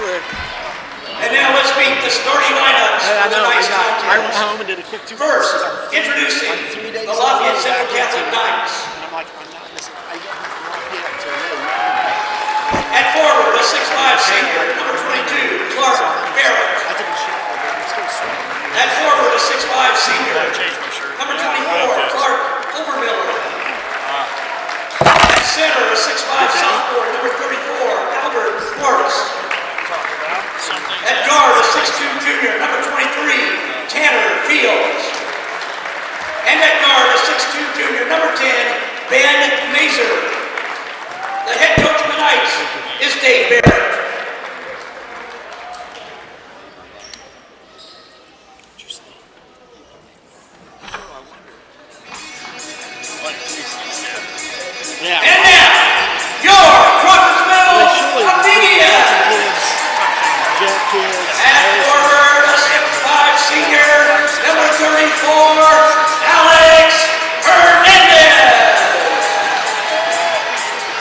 And now let's meet the starting lineups for tonight's contest. I went home and did a quick 2. First, introducing the Lafayette Central Catholic Knights. And I'm like, I'm not missing. I get home from Lafayette to really. At forward, a 6'5" senior, number 22, Barrett. I took a shower, but I'm still sweating. At forward, a 6'5" senior, Change my shirt. number 24, Clark Overmiller. At center, a 6'5" sophomore, number 34, Albert Works. At guard, a 6'2" junior, number 23, Tanner Fields. And at guard, a 6'2" junior, number 10, Ben Mazer. The head coach of the Knights is Dave Barrett. Yeah. And now, your Crawfordsville Athenian. At forward, a 6'5" senior, number 34, Alex Hernandez.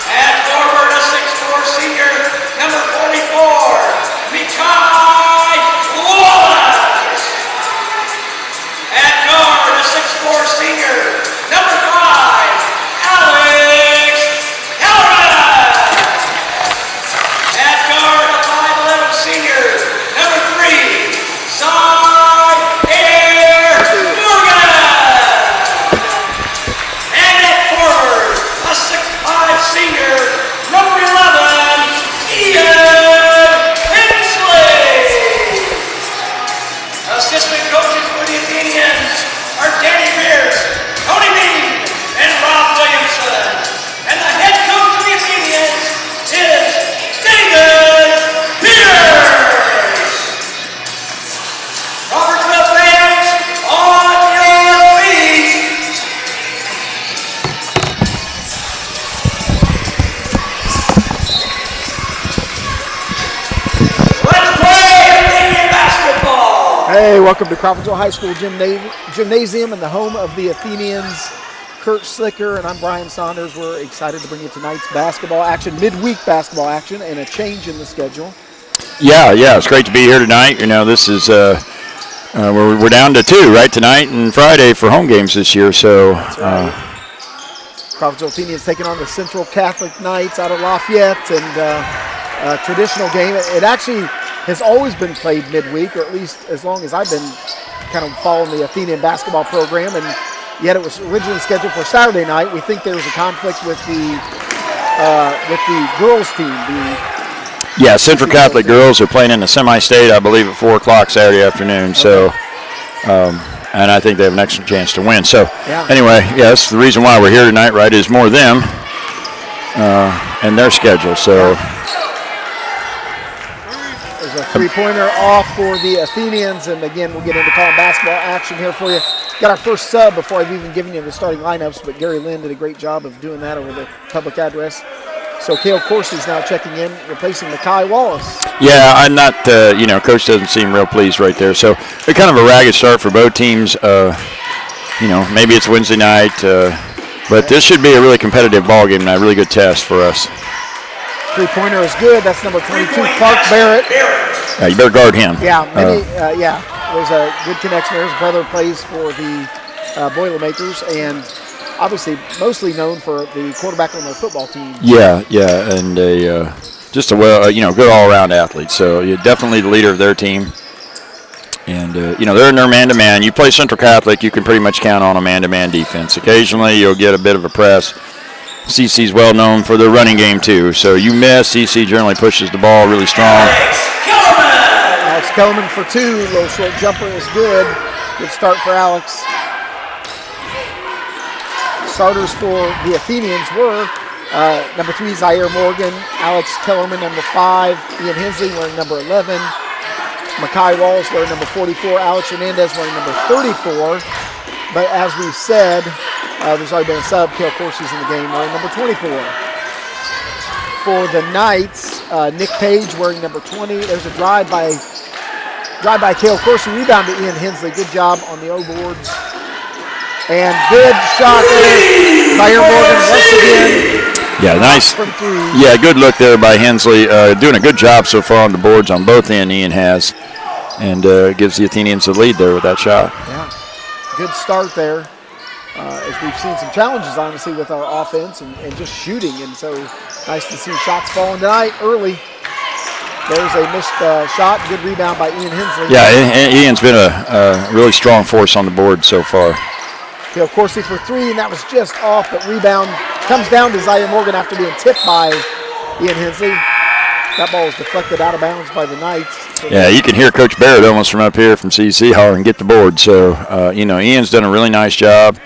At forward, a 6'4" senior, number 44, Mikai Wallace. At guard, a 6'4" senior, number 5, Alex Calvert. At guard, a 5'11" senior, number 3, Cy Air Morgan. And at forward, a 6'5" senior, number 11, Ian Hensley. Assistant coaches for the Athenians are Danny Pierce, Tony Bean, and Rob Williamson. And the head coach of the Athenians is David Pierce. Crawfordsville fans, on your feet. Let's play Athenian basketball. Hey, welcome to Crawfordsville High School Gymnasium and the home of the Athenians. Kurt Slicker and I'm Brian Saunders. We're excited to bring you tonight's basketball action, midweek basketball action, and a change in the schedule. Yeah, it's great to be here tonight. You know, this is we're down to 2 right tonight and Friday for home games this year. So Crawfordsville Athenians taking on the Central Catholic Knights out of Lafayette, and a traditional game. It actually has always been played midweek, or at least as long as I've been kind of following the Athenian basketball program, and yet it was originally scheduled for Saturday night. We think there was a conflict with the girls team. Central Catholic girls are playing in the semi-state, I believe, at 4 o'clock Saturday afternoon. So, and I think they have an excellent chance to win. So, anyway, yes, the reason why we're here tonight, right, is more them and their schedule. So, there's a three-pointer off for the Athenians, and again, we'll get into calling basketball action here for you. Got our first sub before I've even given you the starting lineups, but Gary Lynn did a great job of doing that over the public address. So Cale Corsi's now checking in, replacing Mikai Wallace. Yeah, I'm not, Coach doesn't seem real pleased right there. So it's kind of a ragged start for both teams. Maybe it's Wednesday night, but this should be a really competitive ball game and a really good test for us. Three-pointer is good. That's number 22, Clark Barrett. Yeah, you better guard him. There's a good connection there. His brother plays for the Boilermakers, and obviously mostly known for the quarterback on their football team. Yeah, and just a good all-around athlete. So you're definitely the leader of their team. And, they're in their man-to-man. You play Central Catholic, you can pretty much count on a man-to-man defense. Occasionally you'll get a bit of a press. CC's well known for their running game, too. So you miss, CC generally pushes the ball really strong. Alex Kellerman for 2. Little short jumper is good. Good start for Alex. Starters for the Athenians were number 3, Zaire Morgan, Alex Kellerman, number 5, Ian Hensley wearing number 11, Mikai Wallace wearing number 44, Alex Hernandez wearing number 34. But as we said, there's already been a sub. Cale Corsi's in the game wearing number 24. For the Knights, Nick Page wearing number 20. There's a drive by Cale Corsi, rebound to Ian Hensley. Good job on the O-boards. And good shot there. Zaire Morgan once again. Yeah, nice. From three. Yeah, good look there by Hensley. Doing a good job so far on the boards on both ends, Ian has. And gives the Athenians the lead there with that shot. Yeah, good start there. As we've seen some challenges, honestly, with our offense and just shooting. And so nice to see shots falling tonight early. There's a missed shot. Good rebound by Ian Hensley. Yeah, Ian's been a really strong force on the board so far. Kale Coursey for three, and that was just off, but rebound comes down to Zaire Morgan after being tipped by Ian Hensley. That ball was deflected out of bounds by the Knights. So yeah, you can hear Coach Barrett almost from up here from CC hollering, get the board. So, Ian's done a really nice job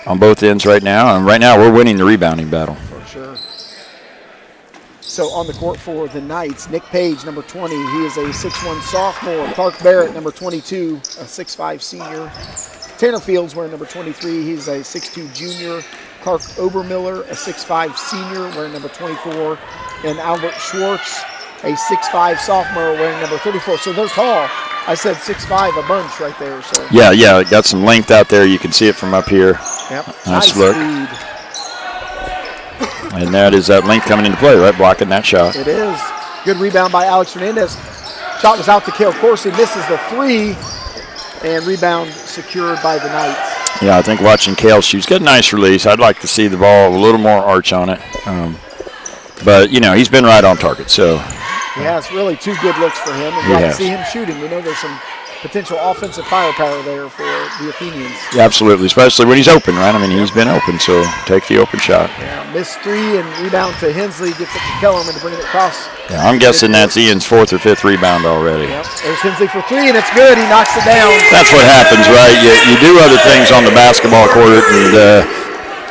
on both ends right now. And right now we're winning the rebounding battle. For sure. So on the court for the Knights, Nick Page, number 20. He is a 6'1 sophomore. Clark Barrett, number 22, a 6'5 senior. Tanner Fields wearing number 23. He's a 6'2 junior. Clark Obermiller, a 6'5 senior, wearing number 24. And Albert Schwartz, a 6'5 sophomore, wearing number 34. So they're tall. I said 6'5", a bunch right there. So Yeah, got some length out there. You can see it from up here. Yep. Nice look. Speed. And that is that length coming into play, right? Blocking that shot. It is. Good rebound by Alex Hernandez. Shot was out to Kale Coursey. Misses the three. And rebound secured by the Knights. Yeah, I think watching Kale shoot, he's got a nice release. I'd like to see the ball a little more arch on it. But, he's been right on target. So Yeah, it's really two good looks for him. And He glad to has. see him shooting. We know there's some potential offensive firepower there for the Athenians. yeah, absolutely, especially when he's open, right? I mean, he's been open, so take the open shot. Yeah, missed three and rebound to Hensley. Gets it to Kellerman to bring it across. Yeah, I'm guessing that's Ian's fourth or fifth rebound already. Yep. There's Hensley for three, and it's good. He knocks it down. That's what happens, right? You do other things on the basketball court,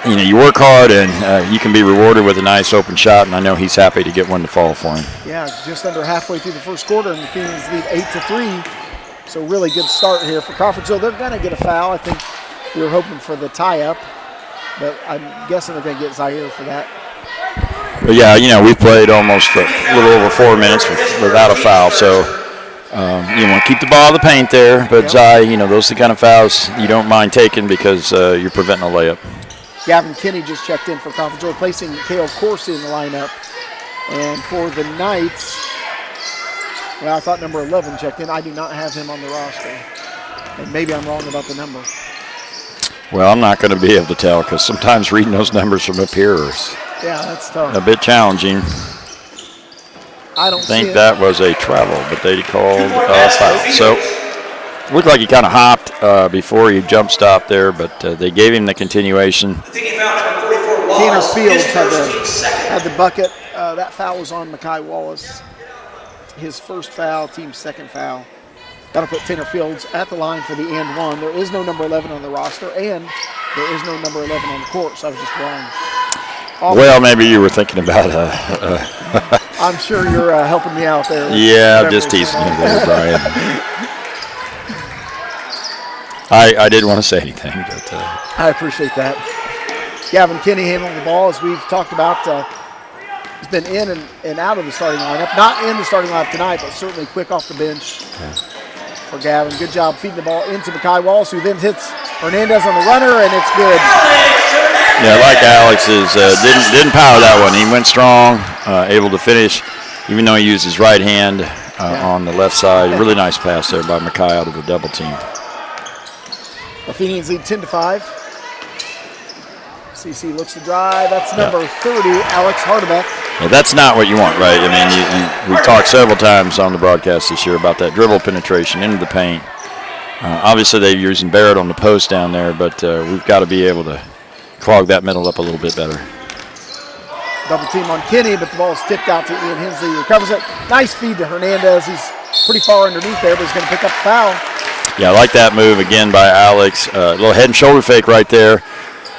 and you work hard, and you can be rewarded with a nice open shot. And I know he's happy to get one to fall for him. Yeah, just under halfway through the first quarter, and the Athenians lead 8-3. So really good start here for Crawfordsville. They're going to get a foul. I think we were hoping for the tie-up, but I'm guessing they're going to get Zaire for that. But yeah, we played almost a little over 4 minutes without a foul. So you want to keep the ball in the paint there. But Zai, those are the kind of fouls you don't mind taking because you're preventing a layup. Gavin Kinney just checked in for Crawfordsville, placing Kale Coursey in the lineup. And for the Knights, well, I thought number 11 checked in. I do not have him on the roster. And maybe I'm wrong about the number. Well, I'm not going to be able to tell because sometimes reading those numbers from up here is Yeah, that's tough. a bit challenging. I don't think see it. that was a travel, but they called a foul. So looked like he kind of hopped before he jump stopped there, but they gave him the continuation. Tanner Fields had the bucket. That foul was on Mekhi Wallace. His first foul, team's second foul. That'll put Tanner Fields at the line for the and one. There is no number 11 on the roster, and there is no number 11 on the court, so I was just wrong. Well, maybe you were thinking about I'm sure you're helping me out there. Yeah, just teasing you there, Brian. I didn't want to say anything, but I appreciate that. Gavin Kinney handling the ball, as we've talked about. He's been in and out of the starting lineup. Not in the starting lineup tonight, but certainly quick off the bench for Gavin. Good job feeding the ball into Mekhi Wallace, who then hits Hernandez on the runner, and it's good. yeah, like Alex's, didn't power that one. He went strong, able to finish, even though he used his right hand on the left side. Really nice pass there by Mekhi out of the double team. Athenians lead 10-5. CC looks to drive. That's number 30, Alex Hardebeck. Yeah, that's not what you want, right? I mean, we talked several times on the broadcast this year about that dribble penetration into the paint. Obviously, they're using Barrett on the post down there, but we've got to be able to clog that middle up a little bit better. Double team on Kinney, but the ball is tipped out to Ian Hensley. He recovers it. Nice feed to Hernandez. He's pretty far underneath there, but he's going to pick up the foul. Yeah, I like that move again by Alex. A little head and shoulder fake right there,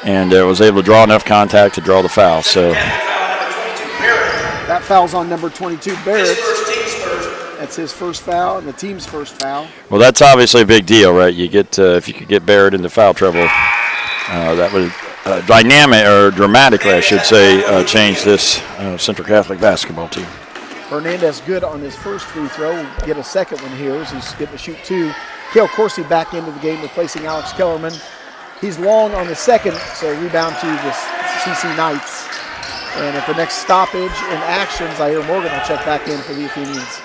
and was able to draw enough contact to draw the foul. So that foul's on number 22, Barrett. That's his first foul and the team's first foul. Well, that's obviously a big deal, right? You get if you could get Barrett into foul trouble, that would dramatically, I should say, change this Central Catholic basketball team. Hernandez good on his first free throw. We'll get a second one here as he's getting to shoot two. Kale Coursey back into the game, replacing Alex Kellerman. He's long on the second, so rebound to the CC Knights. And at the next stoppage in action, Zaire Morgan will check back in for the Athenians.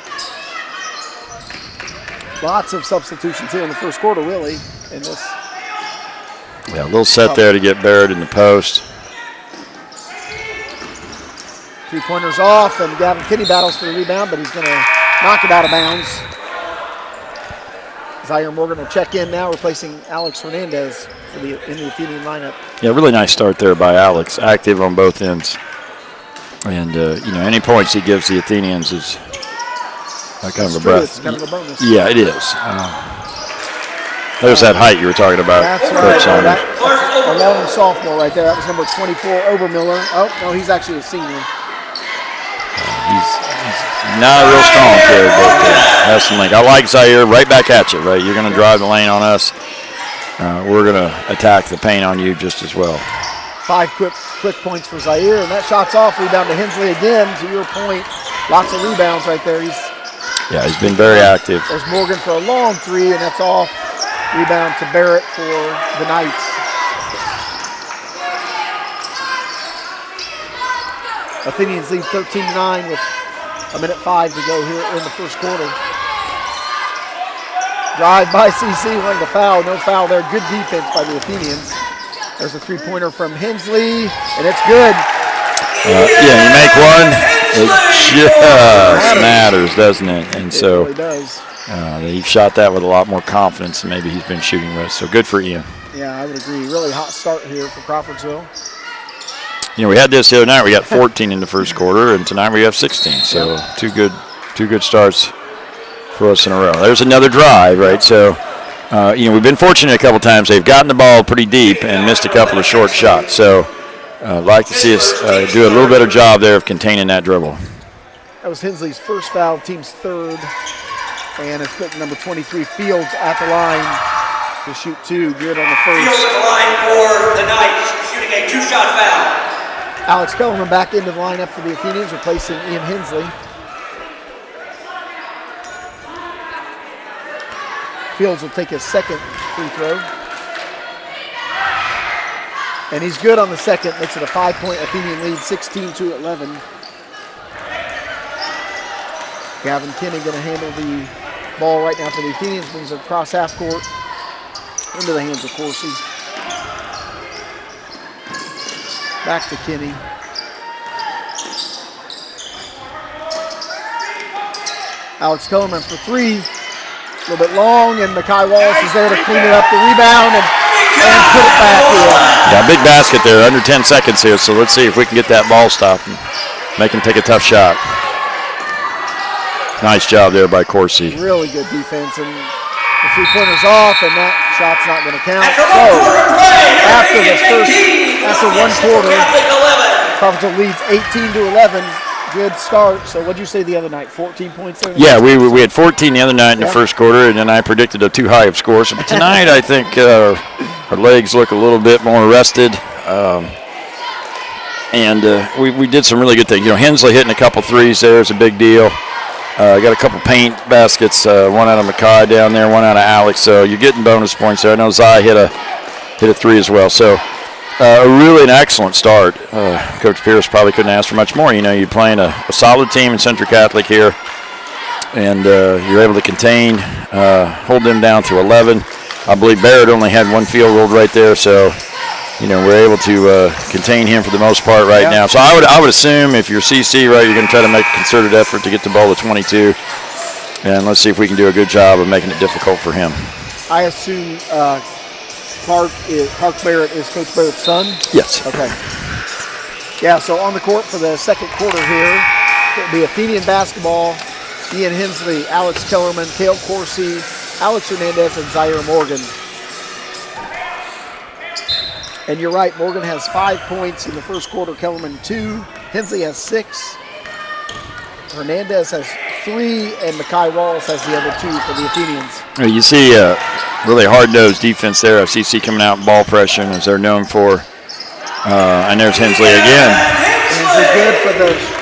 Lots of substitutions here in the first quarter, really, in this. Yeah, a little set there to get Barrett in the post. 3-pointers off, and Gavin Kinney battles for the rebound, but he's going to knock it out of bounds. Zaire Morgan will check in now, replacing Alex Hernandez in the Athenian lineup. Yeah, really nice start there by Alex, active on both ends. And, any points he gives the Athenians is kind of a breath. It's kind of a bonus. Yeah, it is. There's that height you were talking about. That's Coach right. Saunders. That's a lone sophomore right there. That was number 24, Obermiller. Oh, no, he's actually a senior. He's not a real strong kid, but has some length. I like Zaire right back at you, right? You're going to drive the lane on us. We're going to attack the paint on you just as well. 5 quick points for Zaire, and that shot's off. Rebound to Hensley again. To your point, lots of rebounds right there. He's been very active. There's Morgan for a long 3, and that's off. Rebound to Barrett for the Knights. Athenians lead 13-9 with 1:05 to go here in the first quarter. Drive by CC, wanting to foul. No foul there. Good defense by the Athenians. There's a 3-pointer from Hensley, and it's good. You make one, it just matters, doesn't it? And so really does. he shot that with a lot more confidence than maybe he's been shooting with. So good for Ian. Yeah, I would agree. Really hot start here for Crawfordsville. We had this the other night. We got 14 in the first quarter, and tonight we have 16. So two good starts for us in a row. There's another drive, right? So, we've been fortunate a couple times. They've gotten the ball pretty deep and missed a couple of short shots. So, I'd like to see us do a little better job there of containing that dribble. That was Hensley's first foul, team's third. And it's put number 23, Fields, at the line to shoot 2. Good on the first. Fields at the line for the Knights, shooting a 2-shot foul. Alex Kellerman back into the lineup for the Athenians, replacing Ian Hensley. Fields will take his second free throw. And he's good on the second, makes it a 5-point Athenian lead, 16-11. Gavin Kinney going to handle the ball right now for the Athenians, brings it across half court into the hands of Corsi. Back to Kinney. Alex Kellerman for 3. A little bit long, and Mekhi Wallace is there to clean it up, the rebound, and put it back in. Yeah, big basket there, under 10 seconds here, so let's see if we can get that ball stopped and make him take a tough shot. Nice job there by Corsi. Really good defense, and the 3-pointer's off, and that shot's not going to count. After one quarter, Crawfordsville leads 18-11. Good start. So what did you say the other night? 14 points there? Yeah, we had 14 the other night in the first quarter, and then I predicted a too high of score. So tonight I think our legs look a little bit more rested. And we did some really good things. Hensley hitting a couple threes there is a big deal. Got a couple paint baskets, one out of Mekhi down there, one out of Alex. So you're getting bonus points there. I know Zai hit a 3 as well. So really an excellent start. Coach Pierce probably couldn't ask for much more. You're playing a solid team in Central Catholic here, and you're able to contain, hold them down to 11. I believe Barrett only had 1 field goal right there, so we're able to contain him for the most part right now. So I would assume if you're CC, right, you're going to try to make a concerted effort to get the ball to 22, and let's see if we can do a good job of making it difficult for him. I assume Clark Barrett is Coach Barrett's son? Yes. Okay. Yeah, so on the court for the second quarter here, it'll be Athenian basketball. Ian Hensley, Alex Kellerman, Cale Corsi, Alex Hernandez, and Zaire Morgan. And you're right, Morgan has 5 points in the first quarter, Kellerman 2. Hensley has 6. Hernandez has 3, and Mekhi Wallace has the other 2 for the Athenians. You see really hard-nosed defense there. FCC coming out in ball pressure, as they're known for. And there's Hensley again. Hensley good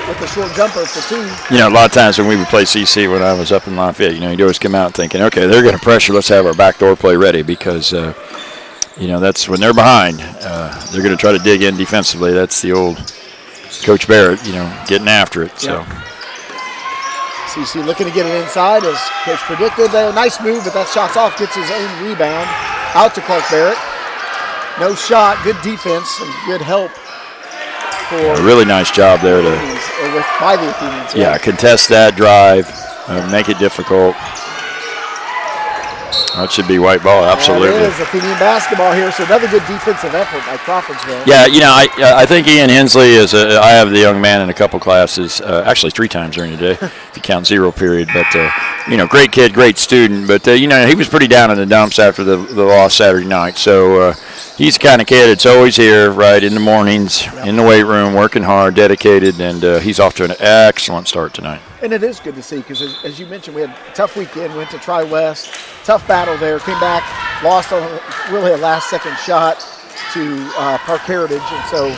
with the short jumper for 2. A lot of times when we would play CC when I was up in Lafayette, you'd always come out thinking, okay, they're going to pressure. Let's have our backdoor play ready because, that's when they're behind. They're going to try to dig in defensively. That's the old Coach Barrett, getting after it. So. CC looking to get it inside as Coach predicted. A nice move, but that shot's off. Gets his own rebound out to Clark Barrett. No shot. Good defense and good help for A really nice job there by the Athenians. Yeah, contest that drive, make it difficult. That should be white ball, absolutely. It is Athenian basketball here, so another good defensive effort by Crawfordsville. Yeah, I think Ian Hensley is. I have the young man in a couple classes, actually 3 times during the day, to count 0 period. But great kid, great student. But he was pretty down in the dumps after the loss Saturday night. So he's the kind of kid that's always here, right in the mornings, in the weight room, working hard, dedicated, and he's off to an excellent start tonight. And it is good to see because, as you mentioned, we had a tough weekend. Went to Tri-West, tough battle there. Came back, lost on really a last-second shot to Park Heritage. And so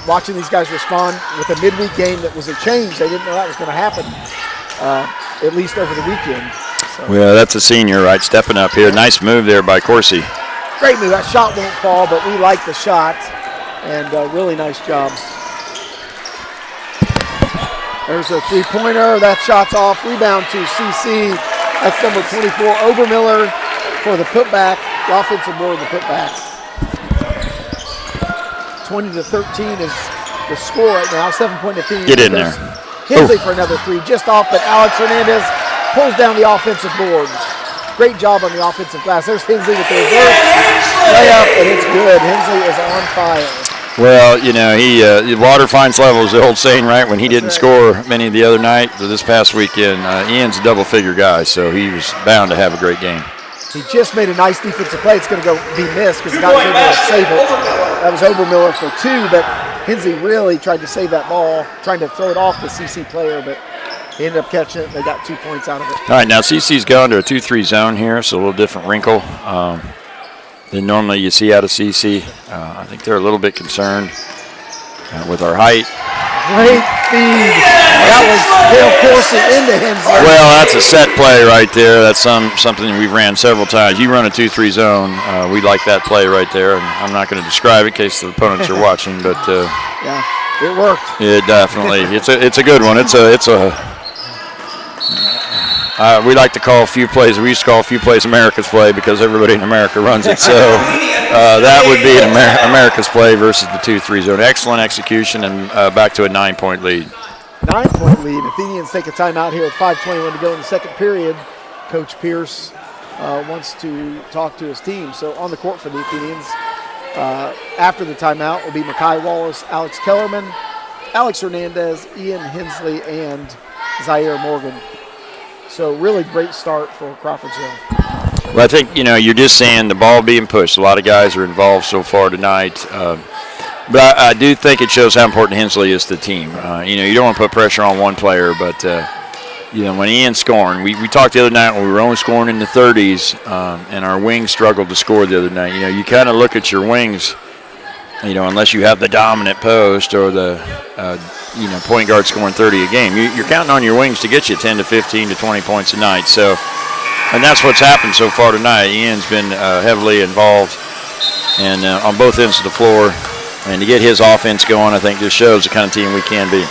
watching these guys respond with a midweek game that was a change, they didn't know that was going to happen, at least over the weekend. So. Well, that's a senior, right, stepping up here. Nice move there by Corsi. Great move. That shot won't fall, but we like the shot, and really nice job. There's a three-pointer. That shot's off. Rebound to CC. That's number 24, Obermiller, for the putback. The offensive board, the putback. 20-13 is the score right now. 7-point Athenian. Get in there. Hensley for another 3, just off, but Alex Hernandez pulls down the offensive board. Great job on the offensive glass. There's Hensley with the reverse layup, and it's good. Hensley is on fire. Well, he water finds level is the old saying, right? When he didn't score many the other night, this past weekend, Ian's a double-figure guy, so he was bound to have a great game. He just made a nice defensive play. It's going to be missed because he got able to save it. That was Obermiller for 2, but Hensley really tried to save that ball, trying to throw it off the CC player, but he ended up catching it, and they got 2 points out of it. All right, now CC's gone to a 2-3 zone here, so a little different wrinkle than normally you see out of CC. I think they're a little bit concerned with our height. Great feed. That was Dale Corsi into Hensley. Well, that's a set play right there. That's something we've ran several times. You run a 2-3 zone. We like that play right there, and I'm not going to describe it in case the opponents are watching, but yeah, it worked. It definitely. It's a good one. We like to call a few plays. We used to call a few plays America's play because everybody in America runs it. So that would be an America's play versus the 2-3 zone. Excellent execution and back to a 9-point lead. 9-point lead. Athenians take a timeout here with 5:21 to go in the second period. Coach Pierce wants to talk to his team. So on the court for the Athenians after the timeout will be Makai Wallace, Alex Kellerman, Alex Hernandez, Ian Hensley, and Zaire Morgan. So really great start for Crawfordsville. Well, I think, you're just saying the ball being pushed. A lot of guys are involved so far tonight. But I do think it shows how important Hensley is to the team. You don't want to put pressure on one player, but, when Ian's scoring, we talked the other night when we were only scoring in the 30s, and our wings struggled to score the other night. You kind of look at your wings, unless you have the dominant post or the point guard scoring 30 a game. You're counting on your wings to get you 10 to 15 to 20 points a night. So, and that's what's happened so far tonight. Ian's been heavily involved and on both ends of the floor. And to get his offense going, I think this shows the kind of team we can be.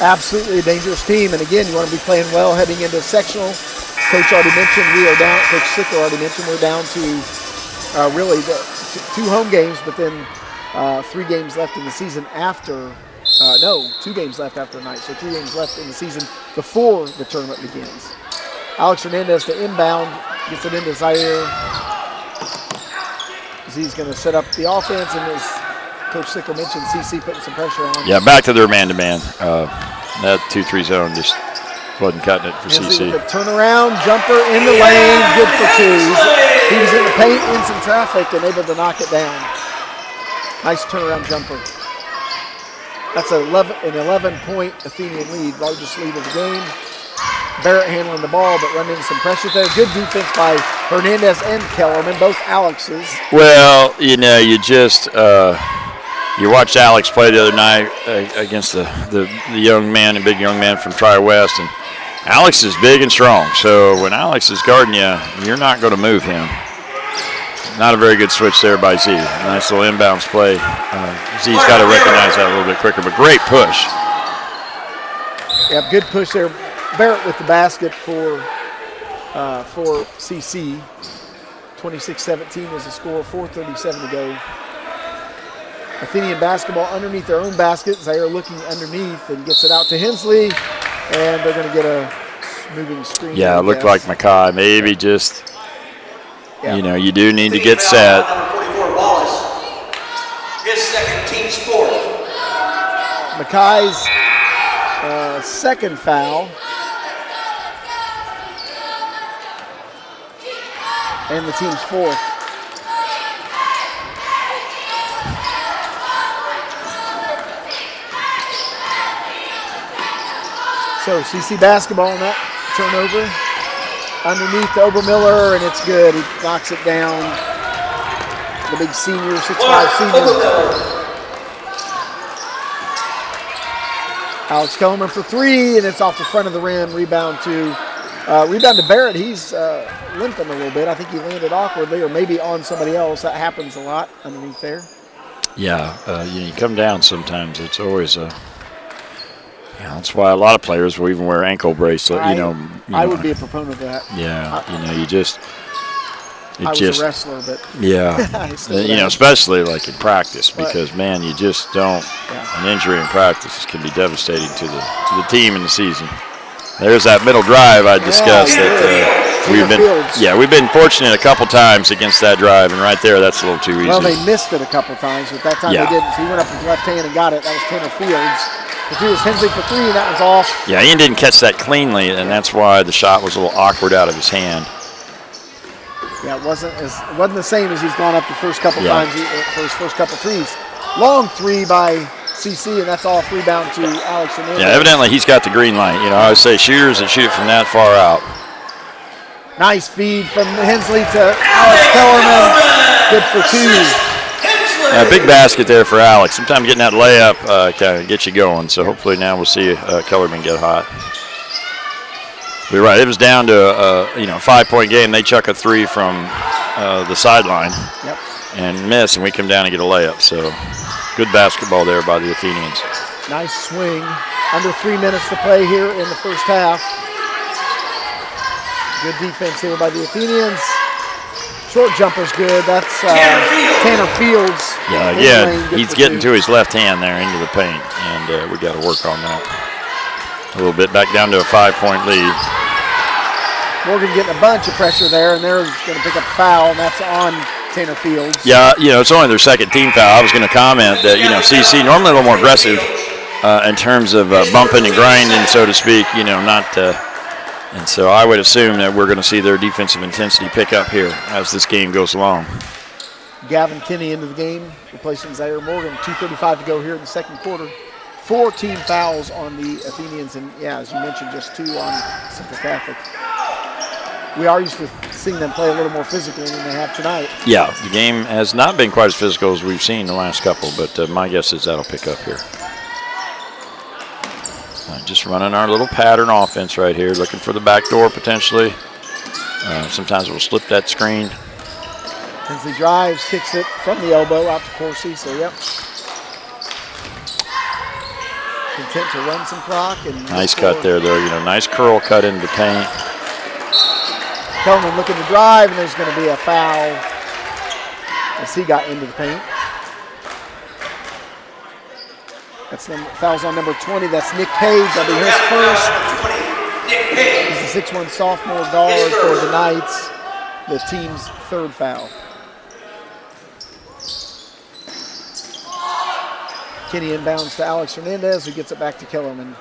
Absolutely a dangerous team. And again, you want to be playing well heading into sectional. Coach already mentioned Coach Sickler already mentioned we're down to really 2 home games, but then 3 games left in the season after. 2 games left after tonight, so 3 games left in the season before the tournament begins. Alex Hernandez to inbound, gets it into Zaire. He's going to set up the offense, and as Coach Sickle mentioned, CC putting some pressure on. Yeah, back to their man-to-man. That 2-3 zone just wasn't cutting it for CC. With a turnaround jumper in the lane, good for 2. He was in the paint, in some traffic, and able to knock it down. Nice turnaround jumper. That's an 11-point Athenian lead, largest lead of the game. Barrett handling the ball, but running into some pressure there. Good defense by Hernandez and Kellerman, both Alex's. Well, you just you watched Alex play the other night against the young man, a big young man from Tri-West, and Alex is big and strong. So when Alex is guarding you, you're not going to move him. not a very good switch there by Z. Nice little inbounds play. Z's got to recognize that a little bit quicker, but great push. Yeah, good push there. Barrett with the basket for CC. 26-17 is the score, 4:37 to go. Athenian basketball underneath their own basket. Zaire looking underneath and gets it out to Hensley, and they're going to get a moving screen. Yeah, it looked like Mackay maybe just, Yeah. you know, you do need to get set. Number 44, Wallace. His second, team's fourth. Mackay's second foul. And the team's fourth. So CC basketball on that turnover. Underneath to Obermiller, and it's good. He knocks it down. The big senior, 6'5" senior. Alex Kellerman for three, and it's off the front of the rim. Rebound to Barrett. He's limping a little bit. I think he landed awkwardly, or maybe on somebody else. That happens a lot underneath there. Yeah, you come down sometimes. It's always a. Yeah, that's why a lot of players will even wear ankle bracelet. I would be a proponent of that. Yeah, I was a wrestler, but yeah, especially like in practice, because man, you just don't. Yeah. An injury in practice can be devastating to the team in the season. There's that middle drive I discussed we've been fortunate a couple times against that drive, and right there, that's a little too easy. Well, they missed it a couple times, but that time they didn't. So he went up with his left hand and got it. That was Tanner Fields. The three was Hensley for three, and that was off. Yeah, Ian didn't catch that cleanly, and that's why the shot was a little awkward out of his hand. Yeah, it wasn't the same as he's gone up the first couple times for his first couple threes. Long three by CC, and that's off. Rebound to Alex Hernandez. Yeah, evidently he's got the green light. I always say shooters that shoot it from that far out. Nice feed from Hensley to Alex Kellerman. Good for two. Yeah, big basket there for Alex. Sometimes getting that layup kind of gets you going. So hopefully now we'll see Kellerman get hot. You're right. It was down to a 5-point game. They chuck a three from the sideline and miss, and we come down and get a layup. So good basketball there by the Athenians. Nice swing. Under 3 minutes to play here in the first half. Good defense here by the Athenians. Short jumper's good. That's Tanner Fields. Yeah, again, he's getting to his left hand there into the paint, and we got to work on that a little bit. Back down to a 5-point lead. Morgan getting a bunch of pressure there, and they're going to pick up a foul, and that's on Tanner Fields. Yeah, it's only their second team foul. I was going to comment that, CC normally a little more aggressive in terms of bumping and grinding, so to speak, and so I would assume that we're going to see their defensive intensity pick up here as this game goes along. Gavin Kinney into the game, replacing Zaire Morgan. 2:35 to go here in the second quarter. 4 team fouls on the Athenians, and as you mentioned, just 2 on Central Catholic. We are used to seeing them play a little more physical than they have tonight. Yeah, the game has not been quite as physical as we've seen the last couple, but my guess is that'll pick up here. Just running our little pattern offense right here, looking for the back door potentially. Sometimes we'll slip that screen. Hensley drives, kicks it from the elbow out to Corsi, so content to run some clock. And nice cut there, though. Nice curl cut into the paint. Kellerman looking to drive, and there's going to be a foul as he got into the paint. That's fouls on number 20. That's Nick Page. That'll be his first. He's a 6'1" sophomore guard for the Knights. The team's third foul. Kinney inbounds to Alex Hernandez, who gets it back to Kellerman.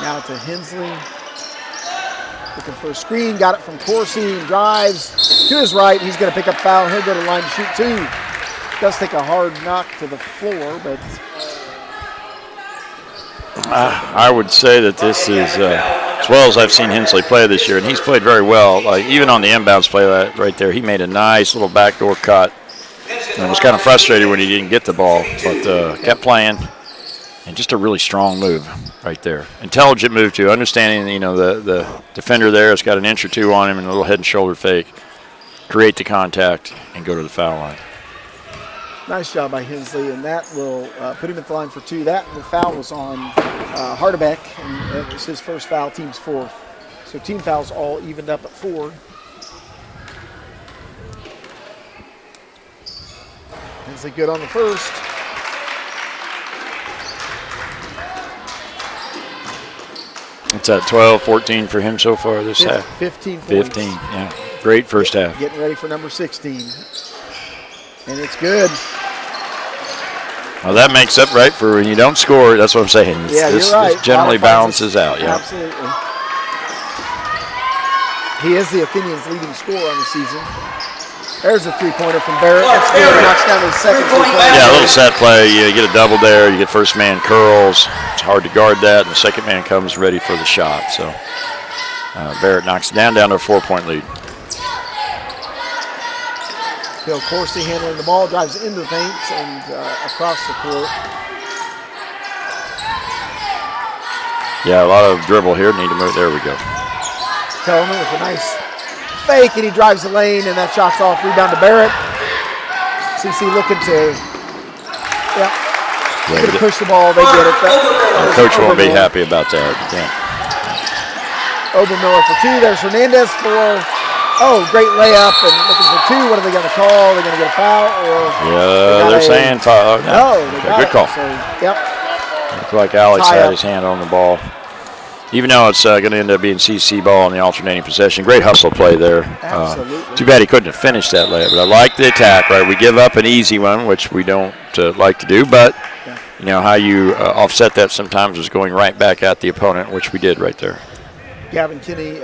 Now to Hensley. Looking for a screen, got it from Corsi and drives to his right. He's going to pick up foul. He'll go to the line to shoot 2. Does take a hard knock to the floor, but I would say that this is as well as I've seen Hensley play this year, and he's played very well. Like even on the inbounds play right there, he made a nice little backdoor cut. And was kind of frustrated when he didn't get the ball, but kept playing. And just a really strong move right there. Intelligent move, too. Understanding, the defender there has got an inch or two on him and a little head and shoulder fake. Create the contact and go to the foul line. Nice job by Hensley, and that will put him at the line for 2. The foul was on Hardebeck, and it was his first foul, team's 4th. So team fouls all evened up at 4. Hensley good on the first. It's at 12, 14 for him so far this half. 15 points. 15, yeah. Great first half. Getting ready for number 16. And it's good. Well, that makes up right for when you don't score. That's what I'm saying. Yeah, this, you're right. This generally balances out. Yeah. Absolutely. He is the Athenians' leading scorer on the season. There's a three-pointer from Barrett. That's good. Knocks down his second three-pointer. Yeah, a little set play. You get a double there. You get first man curls. It's hard to guard that, and the second man comes ready for the shot. So Barrett knocks it down to a 4-point lead. Phil Coursey handling the ball, drives into the paint and across the court. Yeah, a lot of dribble here. Need to move. There we go. Kellerman with a nice fake, and he drives the lane, and that shot's off. Rebound to Barrett. CC looking to, push the ball. They get it. The coach won't be happy about that. Yeah. Obermiller for 2. There's Hernandez for, great layup, and looking for 2. What are they going to call? Are they going to get a foul? They're saying foul. No, they got good it. call. So, yep. Looks like Alex had his hand on the ball. Even though it's going to end up being CC ball in the alternating possession. Great hustle play there. Absolutely. Too bad he couldn't have finished that layup. But I like the attack, right? We give up an easy one, which we don't like to do. But, how you offset that sometimes is going right back at the opponent, which we did right there. Gavin Kinney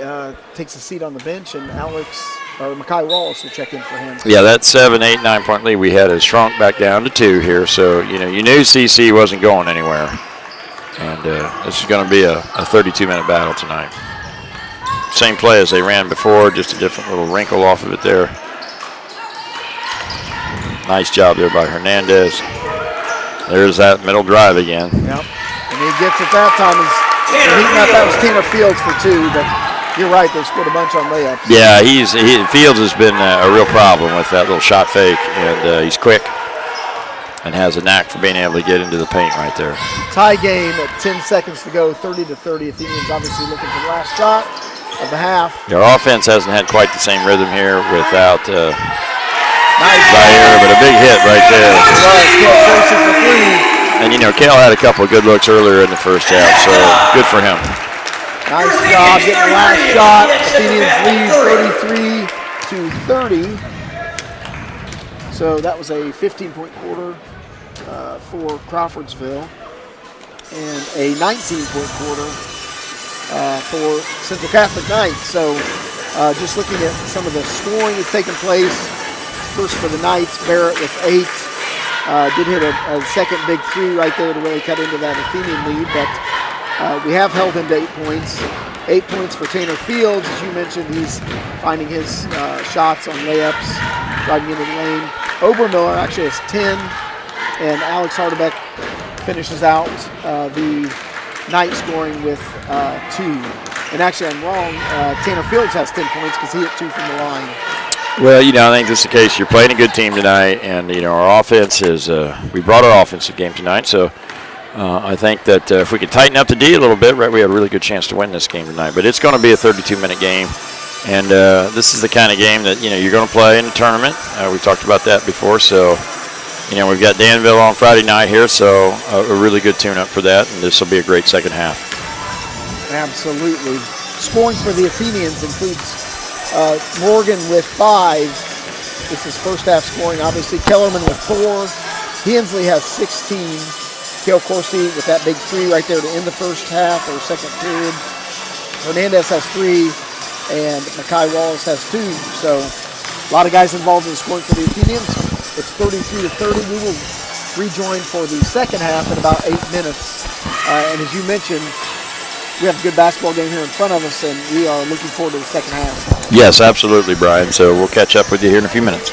takes a seat on the bench, and Makai Wallace will check in for him. Yeah, that 7, 8, 9-point lead we had has shrunk back down to 2 here. So, you knew CC wasn't going anywhere. And this is going to be a 32-minute battle tonight. Same play as they ran before, just a different little wrinkle off of it there. Nice job there by Hernandez. There's that middle drive again. Yep. And he gets it that time. That was Tanner Fields for 2, but you're right, they scored a bunch on layups. Yeah, Fields has been a real problem with that little shot fake, and he's quick and has a knack for being able to get into the paint right there. Tie game at 10 seconds to go, 30-30. Athenians obviously looking for the last shot of the half. Our offense hasn't had quite the same rhythm here without nice Zaire, but a big hit right there. For 3. And, Kale had a couple of good looks earlier in the first half, so good for him. Nice job getting the last shot. Athenians lead 33-30. So that was a 15-point quarter for Crawfordsville and a 19-point quarter for Central Catholic Knights. So just looking at some of the scoring that's taken place, first for the Knights, Barrett with 8. Did hit a second big 3 right there to really cut into that Athenian lead, but we have held him to 8 points. 8 points for Tanner Fields. As you mentioned, he's finding his shots on layups, driving into the lane. Obermiller actually has 10, and Alex Hardebeck finishes out the night scoring with 2. And actually, I'm wrong. Tanner Fields has 10 points because he hit 2 from the line. Well, I think this is the case. You're playing a good team tonight, and, our offense is we brought our offensive game tonight. So I think that if we could tighten up the D a little bit, right, we have a really good chance to win this game tonight. But it's going to be a 32-minute game. And this is the kind of game that, you're going to play in the tournament. We talked about that before. So, we've got Danville on Friday night here, so a really good tune-up for that. And this will be a great second half. Absolutely. Scoring for the Athenians includes Morgan with 5. This is first half scoring. Obviously, Kellerman with 4. Hensley has 16. Cale Coursey with that big 3 right there to end the first half or second period. Hernandez has 3. And Makai Wallace has 2. So a lot of guys involved in the scoring for the Athenians. It's 33-30. We will rejoin for the second half in about 8 minutes. And as you mentioned, we have a good basketball game here in front of us, and we are looking forward to the second half. Yes, absolutely, Brian. So we'll catch up with you here in a few minutes.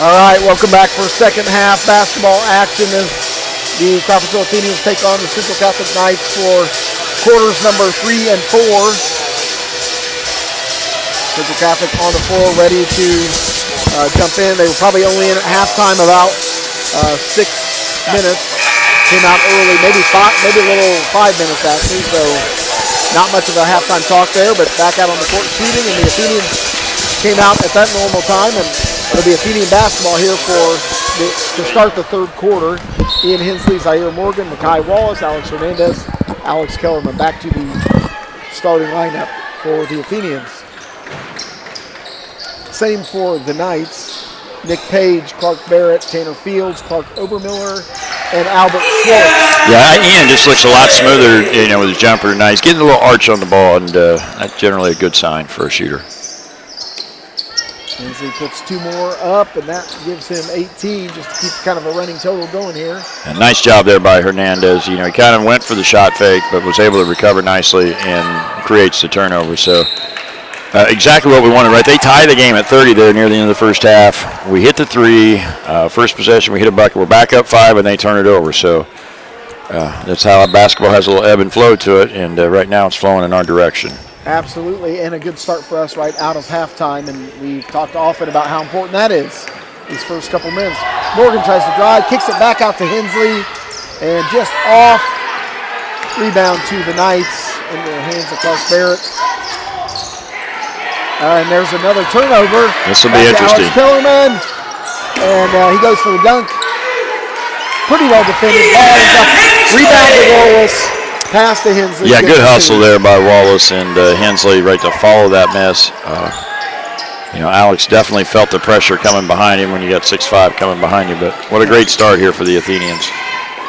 All right, welcome back for second half basketball action as the Crawfordsville Athenians take on the Central Catholic Knights for quarters number 3 and 4. Central Catholic on the floor, ready to jump in. They were probably only in at halftime about 6 minutes. Came out early, maybe a little 5 minutes actually, so not much of a halftime talk there, but back out on the court shooting, and the Athenians came out at that normal time, and it'll be Athenian basketball here to start the third quarter. Ian Hensley, Zaire Morgan, Makai Wallace, Alex Hernandez, Alex Kellerman back to the starting lineup for the Athenians. Same for the Knights. Nick Page, Clark Barrett, Tanner Fields, Clark Obermiller, and Albert Schwartz. Yeah, Ian just looks a lot smoother, with his jumper. Now he's getting a little arch on the ball, and that's generally a good sign for a shooter. Hensley puts 2 more up, and that gives him 18 just to keep kind of a running total going here. And nice job there by Hernandez. He kind of went for the shot fake, but was able to recover nicely and creates the turnover. So exactly what we wanted, right? They tie the game at 30 there near the end of the first half. We hit the 3. First possession, we hit a bucket. We're back up 5, and they turn it over. So that's how basketball has a little ebb and flow to it, and right now it's flowing in our direction. Absolutely, and a good start for us right out of halftime, and we've talked often about how important that is, these first couple minutes. Morgan tries to drive, kicks it back out to Hensley, and just off. Rebound to the Knights in the hands of Clark Barrett. And there's another turnover. This will be interesting. Alex Kellerman, and he goes for the dunk. Pretty well defended. Ball is up. Rebound to Wallace. Pass to Hensley. Yeah, good hustle there by Wallace and Hensley right to follow that mess. Alex definitely felt the pressure coming behind him when you got 6'5" coming behind you, but what a great start here for the Athenians.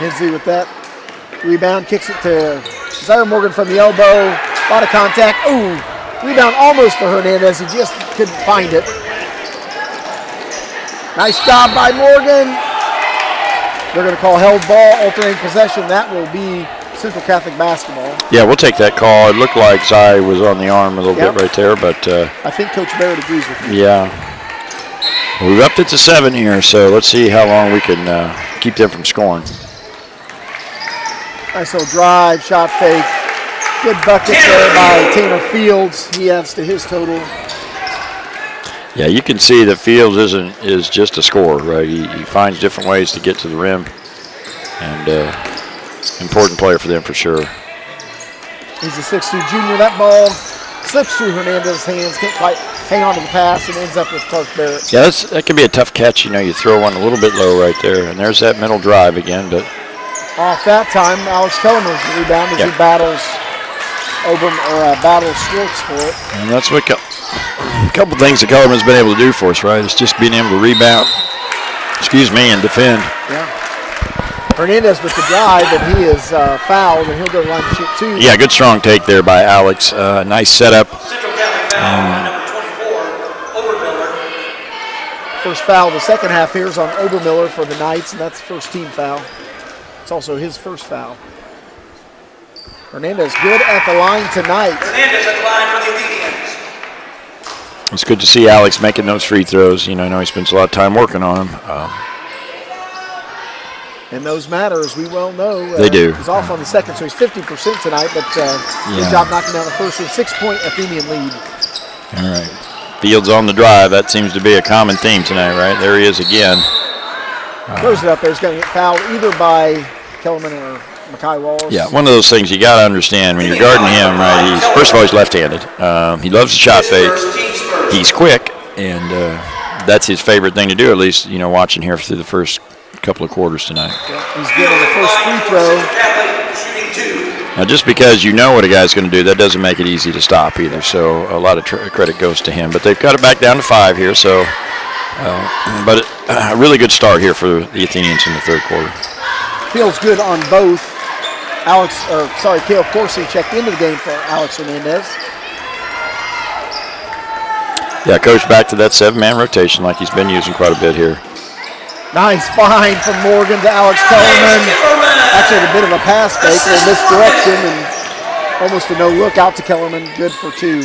Hensley with that rebound, kicks it to Zaire Morgan from the elbow. A lot of contact. Ooh, rebound almost to Hernandez. He just couldn't find it. Nice job by Morgan. They're going to call held ball, alternating possession. That will be Central Catholic basketball. Yeah, we'll take that call. It looked like Zai was on the arm a little bit right there, but I think Coach Barrett agrees with me. Yeah. We've upped it to 7 here, so let's see how long we can keep them from scoring. Nice little drive, shot fake. Good bucket there by Tanner Fields. He adds to his total. Yeah, you can see that Fields is just a scorer, right? He finds different ways to get to the rim, and important player for them for sure. He's a 6'2" junior. That ball slips through Hernandez's hands, can't quite hang on to the pass, and ends up with Clark Barrett. Yeah, that can be a tough catch. You throw one a little bit low right there, and there's that middle drive again. But off that time, Alex Kellerman's the rebound as he battles Schwartz for it. And that's what a couple things that Kellerman's been able to do for us, right? It's just being able to rebound, and defend. Yeah. Hernandez with the drive, and he is fouled, and he'll go line to shoot 2. Yeah, good strong take there by Alex. Nice setup. Central Catholic foul on number 24, Obermiller. First foul of the second half here is on Obermiller for the Knights, and that's the first team foul. It's also his first foul. Hernandez good at the line tonight. Hernandez at the line for the Athenians. It's good to see Alex making those free throws. I know he spends a lot of time working on them. And those matter, as we well know. They do. He's off on the second, so he's 50% tonight, but good job knocking down the first with a 6-point Athenian lead. All right. Fields on the drive. That seems to be a common theme tonight, right? There he is again. Throws it up there. He's going to get fouled either by Kellerman or Makai Wallace. Yeah, one of those things you got to understand when you're guarding him, right? First of all, he's left-handed. He loves the shot fake. He's quick, and that's his favorite thing to do, at least, watching here through the first couple of quarters tonight. Yeah, he's getting the first free throw. Now, just because you know what a guy's going to do, that doesn't make it easy to stop either. So a lot of credit goes to him. But they've got it back down to 5 here. So, but a really good start here for the Athenians in the third quarter. Feels good on both. Cale Corsi checked into the game for Alex Hernandez. Yeah, coach back to that 7-man rotation like he's been using quite a bit here. Nice find from Morgan to Alex Kellerman. Actually, a bit of a pass fake, a little misdirection, and almost a no-look out to Kellerman. Good for 2.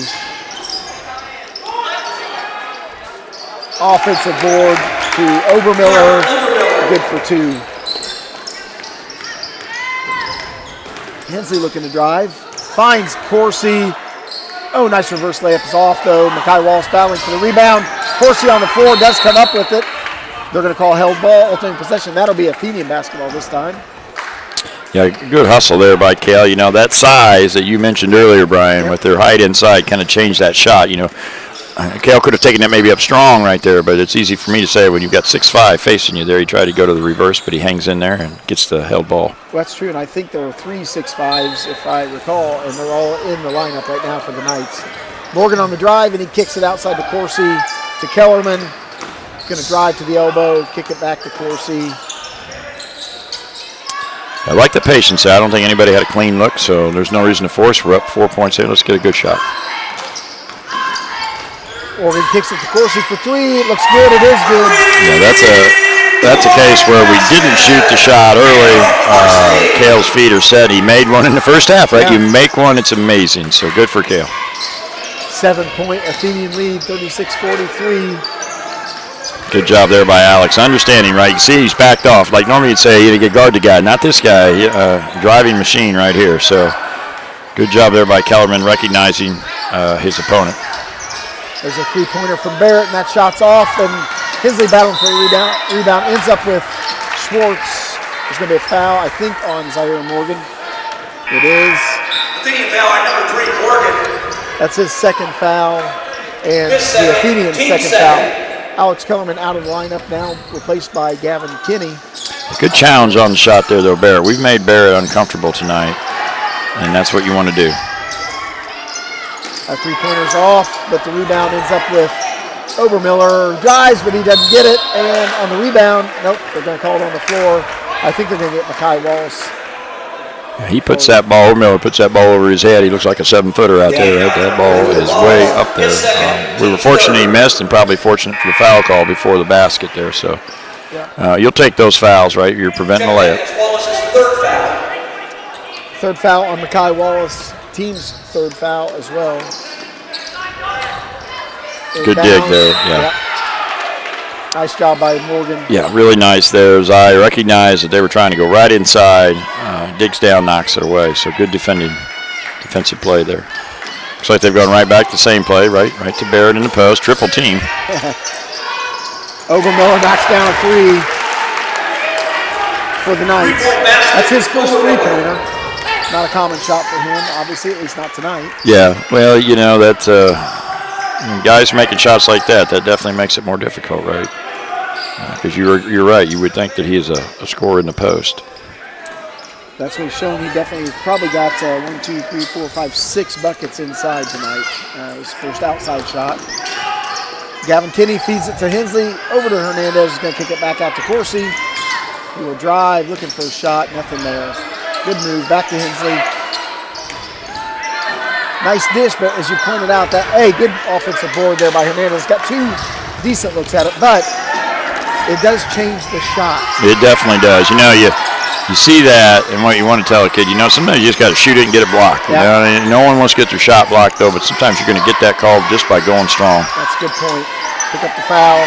Offensive board to Obermiller. Good for 2. Hensley looking to drive. Finds Corsi. Oh, nice reverse layup is off, though. Makai Wallace battling for the rebound. Corsi on the floor, does come up with it. They're going to call held ball, alternating possession. That'll be Athenian basketball this time. Yeah, good hustle there by Cale. You know, that size that you mentioned earlier, Brian, with their height inside kind of changed that shot. You know, Cale could have taken it maybe up strong right there, but it's easy for me to say when you've got 6'5" facing you there, you try to go to the reverse, but he hangs in there and gets the held ball. Well, that's true, and I think there are 3 6'5s, if I recall, and they're all in the lineup right now for the Knights. Morgan on the drive, and he kicks it outside to Corsi, to Kellerman. Going to drive to the elbow, kick it back to Corsi. I like the patience there. I don't think anybody had a clean look, so there's no reason to force. We're up 4 points here. Let's get a good shot. Morgan kicks it to Corsi for 3. It looks good. It is good. Yeah, that's a case where we didn't shoot the shot early. Cale's feet are set. He made one in the first half, right? Yeah. You make one, it's amazing. So good for Cale. 7-point Athenian lead, 36-43. Good job there by Alex. Understanding, right? You see he's backed off. Like normally you'd say you guard the guy. Not this guy. Driving machine right here. So good job there by Kellerman recognizing his opponent. There's a 3-pointer from Barrett, and that shot's off. And Hensley battling for a rebound. Ends up with Schwartz. There's going to be a foul, I think, on Zaire Morgan. It is. Athenian foul on number 3, Morgan. That's his second foul. And His the second, Athenian team second second. foul. Alex Kellerman out of the lineup now, replaced by Gavin Kinney. Good challenge on the shot there, though, Barrett. We've made Barrett uncomfortable tonight, and that's what you want to do. 3-pointer's off, but the rebound ends up with Obermiller. Drives, but he doesn't get it. And on the rebound, nope, they're going to call it on the floor. I think they're going to get Makai Wallace. Yeah, he puts that ball, Miller puts that ball over his head. He looks like a 7-footer out there. Right? That ball is way up there. We were fortunate he missed, and probably fortunate for the foul call before the basket there. So you'll take those fouls, right? You're preventing a layup. Wallace's 3rd foul. 3rd foul on Makai Wallace. Team's 3rd foul as well. Good dig there, yeah. Nice job by Morgan. Yeah, really nice there. As I recognized that they were trying to go right inside, digs down, knocks it away. So good defensive play there. Looks like they've gone right back to the same play, right to Barrett in the post, triple team. Obermiller knocks down a 3 for the Knights. That's his first 3-pointer. Not a common shot for him, obviously, at least not tonight. Yeah, well, you know, that guys making shots like that definitely makes it more difficult, right? Because you're right. You would think that he is a scorer in the post. That's what he's shown. He definitely probably got 1, 2, 3, 4, 5, 6 buckets inside tonight. His first outside shot. Gavin Kinney feeds it to Hensley. Over to Hernandez. He's going to kick it back out to Corsi. He will drive, looking for a shot. Nothing there. Good move. Back to Hensley. Nice dish, but as you pointed out, good offensive board there by Hernandez. Got 2 decent looks at it, but it does change the shot. It definitely does. You know, you see that, and what you want to tell a kid, you know, sometimes you just got to shoot it and get it blocked. You know, and no one wants to get their shot blocked, though, but sometimes you're going to get that called just by going strong. That's a good point. Pick up the foul.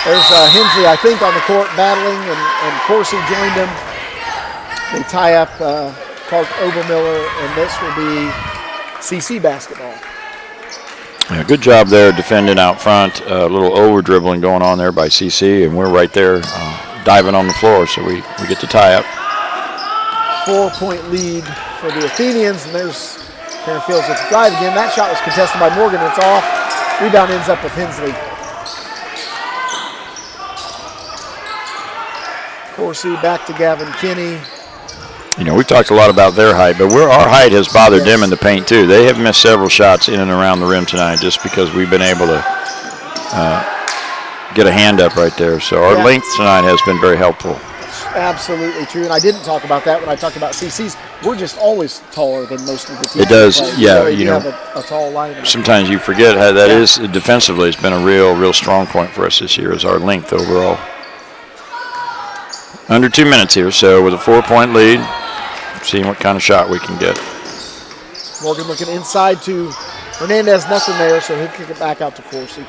There's Hensley, I think, on the court battling, and Corsi joined him. They tie up Clark Obermiller, and this will be CC basketball. Yeah, good job there defending out front. A little over dribbling going on there by CC, and we're right there diving on the floor, so we get to tie up. 4-point lead for the Athenians, and there's Karen Fields with the drive again. That shot was contested by Morgan. It's off. Rebound ends up with Hensley. Corsi back to Gavin Kinney. You know, we've talked a lot about their height, but our height has bothered them in the paint, too. They have missed several shots in and around the rim tonight just because we've been able to get a hand up right there. So our length tonight has been very helpful. Absolutely true, and I didn't talk about that when I talked about CC's. We're just always taller than most of the teams. It does, so you know. Have a tall lineup. Sometimes you forget how that is defensively. It's been a real strong point for us this year is our length overall. Under 2 minutes here, so with a 4-point lead, seeing what kind of shot we can get. Morgan looking inside to Hernandez, nothing there, so he'll kick it back out to Corsi.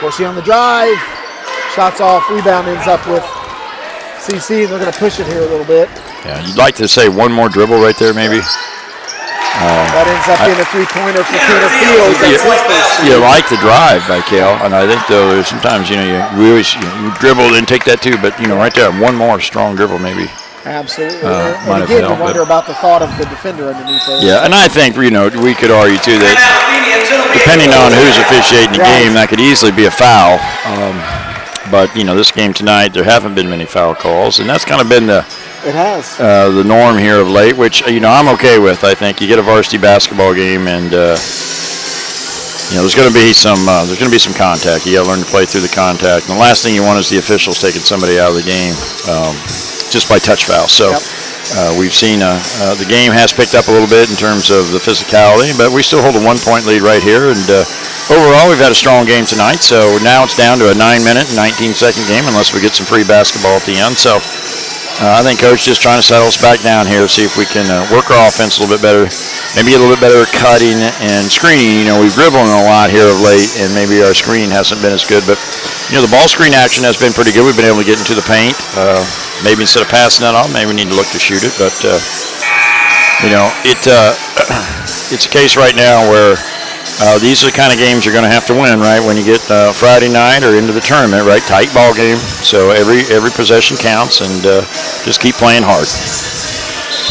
Corsi on the drive. Shots off. Rebound ends up with CC. They're going to push it here a little bit. Yeah, you'd like to say one more dribble right there, maybe. That ends up being a three-pointer for Tanner Fields. That's his first. You like the drive by Kale, and I think though there's sometimes you dribble and take that too, but right there one more strong dribble maybe. Absolutely. Might And have again, you helped, wonder about the thought of the defender underneath there. Yeah, and I think we could argue too that depending on who's officiating the game, that could easily be a foul. But this game tonight, there haven't been many foul calls, and that's kind of been the norm here of late, which I'm okay with. I think you get a varsity basketball game, and there's going to be some contact. You got to learn to play through the contact, and the last thing you want is the officials taking somebody out of the game just by touch foul. So we've seen the game has picked up a little bit in terms of the physicality, but we still hold a 1-point lead right here, and overall we've had a strong game tonight. So now it's down to a 9-minute and 19-second game unless we get some free basketball at the end. So I think Coach just trying to settle us back down here, see if we can work our offense a little bit better, maybe get a little bit better cutting and screening. We've dribbled a lot here of late, and maybe our screen hasn't been as good. But the ball screen action has been pretty good. We've been able to get into the paint. Maybe instead of passing that off, maybe we need to look to shoot it. But it's a case right now where these are the kind of games you're going to have to win, right? When you get Friday night or into the tournament, right? Tight ball game. So every possession counts, and just keep playing hard.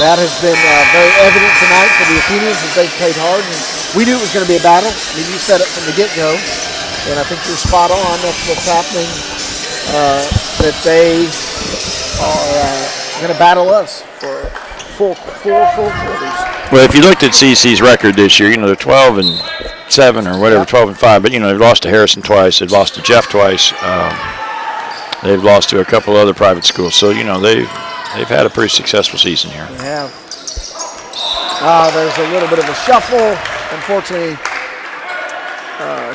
That has been very evident tonight for the Athenians as they've played hard. And we knew it was going to be a battle. I mean, you said it from the get-go, and I think you're spot on. That's what's happening. That they are going to battle us for four quarters. Well, if you looked at CC's record this year, they're 12-7 or whatever, 12-5. But they've lost to Harrison twice. They've lost to Jeff twice. They've lost to a couple other private schools. So they've had a pretty successful season here. They have. There's a little bit of a shuffle, unfortunately.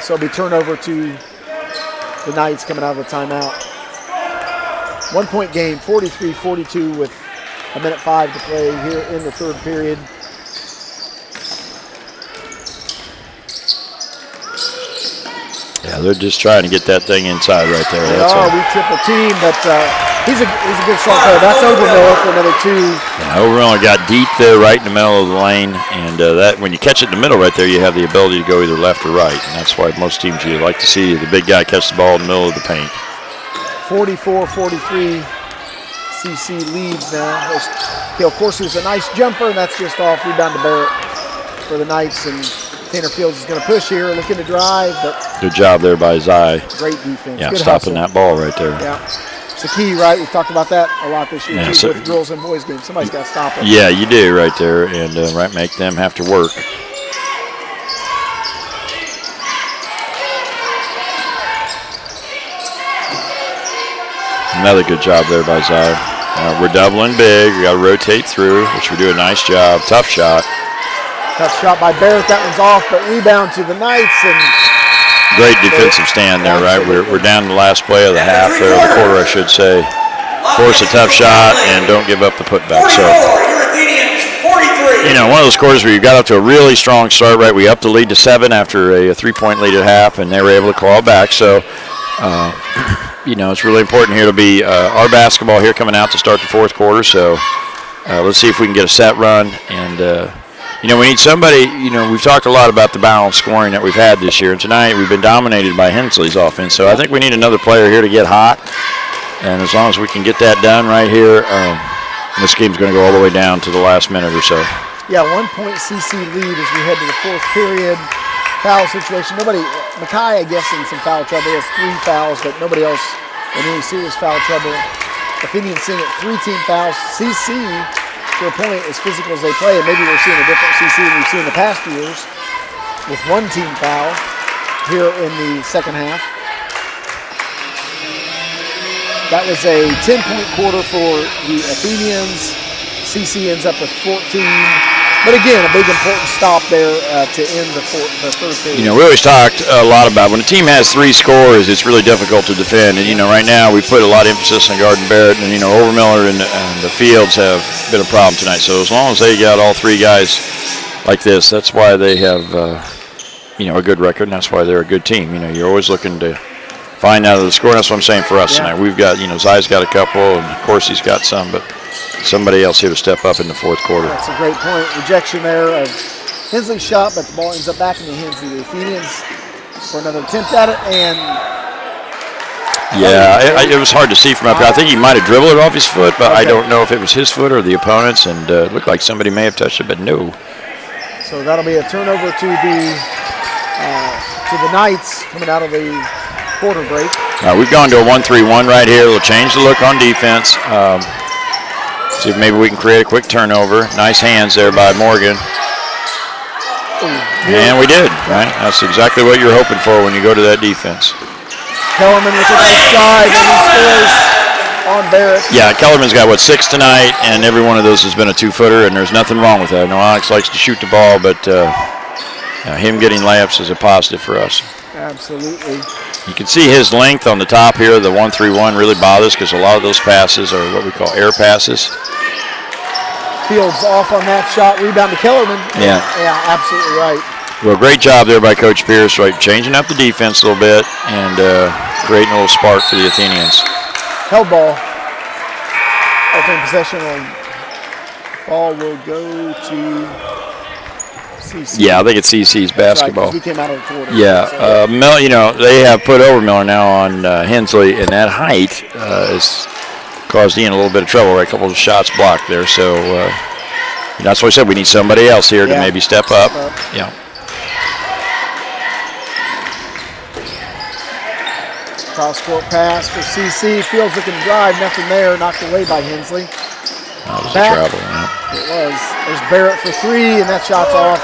So it'll be turnover to the Knights coming out of the timeout. 1-point game, 43-42 with 1:05 to play here in the third period. Yeah, they're just trying to get that thing inside right there. We triple team, but he's a good strong player. That's Obermiller for another 2. Yeah, Obermiller got deep there right in the middle of the lane, and that when you catch it in the middle right there, you have the ability to go either left or right, and that's why most teams you like to see the big guy catch the ball in the middle of the paint. 44-43, CC leads now. Kale Corsi a nice jumper, and that's just off. Rebound to Barrett for the Knights, and Tanner Fields is going to push here, looking to drive, but good job there by Zai. Great defense. Yeah, good stopping hustle. that ball right there. Yeah, it's the key, right? We've talked about that a lot this year too, with girls and boys games. Somebody's got to stop it. Yeah, you do right there, and make them have to work. Another good job there by Zai. We're doubling big. We got to rotate through, which we do a nice job. Tough shot. Tough shot by Barrett. That one's off, but rebound to the Knights. And great defensive stand there, right? We're down to the last play of the half, or the quarter, I should say. Force a tough shot and don't give up the putback. So, one of those quarters where you got up to a really strong start, right? We upped the lead to 7 after a 3-point lead at half, and they were able to claw back. So, it's really important here to be our basketball here coming out to start the fourth quarter. So, let's see if we can get a set run. And, we need somebody, we've talked a lot about the balanced scoring that we've had this year. And tonight we've been dominated by Hensley's offense. So I think we need another player here to get hot. And as long as we can get that done right here, this game's going to go all the way down to the last minute or so. Yeah, 1-point CC lead as we head to the fourth period. Foul situation. Mackay, I guess, in some foul trouble. He has 3 fouls, but nobody else in any serious foul trouble. Athenians seeing it 3-team fouls. CC, to a point, as physical as they play, and maybe we're seeing a different CC than we've seen in the past years, with 1-team foul here in the second half. That was a 10-point quarter for the Athenians. CC ends up with 14. But again, a big important stop there to end the third period. We always talked a lot about when a team has 3 scorers, it's really difficult to defend. And, right now we put a lot of emphasis on Garden Barrett. And, Overmiller and the Fields have been a problem tonight. So as long as they got all 3 guys like this, that's why they have, a good record. And that's why they're a good team. You're always looking to find out of the score. That's what I'm saying for us tonight. We've got, Zai's got a couple, and of course he's got some, but somebody else here to step up in the fourth quarter. That's a great point. Rejection there of Hensley's shot, but the ball ends up back in the Hensley. The Athenians for another attempt at it, and it was hard to see from up here. I think he might have dribbled it off his foot, but I don't know if it was his foot or the opponent's, and it looked like somebody may have touched it, but no. So that'll be a turnover to the Knights coming out of the quarter break. We've gone to a 1-3-1 right here. We'll change the look on defense. See if maybe we can create a quick turnover. Nice hands there by Morgan. And we did, right? That's exactly what you're hoping for when you go to that defense. Kellerman with a nice drive, and he scores on Barrett. Yeah, Kellerman's got, 6 tonight, and every one of those has been a 2-footer, and there's nothing wrong with that. I know Alex likes to shoot the ball, but him getting layups is a positive for us. Absolutely. You can see his length on the top here. The 1-3-1 really bothers because a lot of those passes are what we call air passes. Fields off on that shot. Rebound to Kellerman. Yeah. Yeah, absolutely right. Well, great job there by Coach Pierce, right? Changing up the defense a little bit and creating a little spark for the Athenians. Held ball. Open possession on ball will go to CC. Yeah, I think it's CC's basketball. Right, he came out of the quarter. Yeah, they have put over Miller now on Hensley, and that height has caused Ian a little bit of trouble, right? A couple of shots blocked there, so that's why I said we need somebody else here to maybe step up. Yeah. Cross-court pass for CC. Fields looking to drive. Nothing there. Knocked away by Hensley. That was a travel. Yeah. It was. There's Barrett for 3, and that shot's off.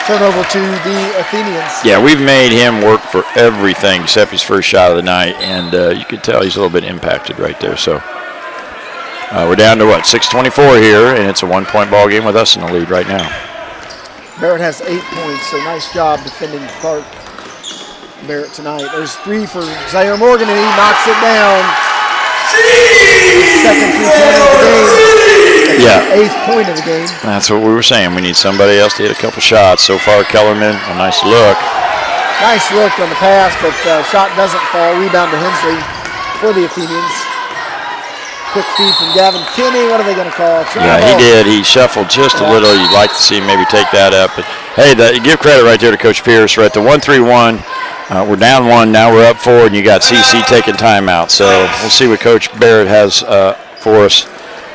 Turnover to the Athenians. Yeah, we've made him work for everything except his first shot of the night, and you could tell he's a little bit impacted right there. So we're down to 6:24 here, and it's a 1-point ball game with us in the lead right now. Barrett has 8 points, so nice job defending Clark Barrett tonight. There's 3 for Zaire Morgan, and he knocks it down. Second 3-point of the game. Yeah. 8th point of the game. That's what we were saying. We need somebody else to hit a couple shots. So far, Kellerman, a nice look. Nice look on the pass, but shot doesn't fall. Rebound to Hensley for the Athenians. Quick feed from Gavin Kinney. What are they going to call? Yeah, he did. He shuffled just a little. You'd like to see him maybe take that up. But, hey, give credit right there to Coach Pierce. Right, the 1-3-1. We're down 1. Now we're up 4, and you got CC taking timeout. So we'll see what Coach Barrett has for us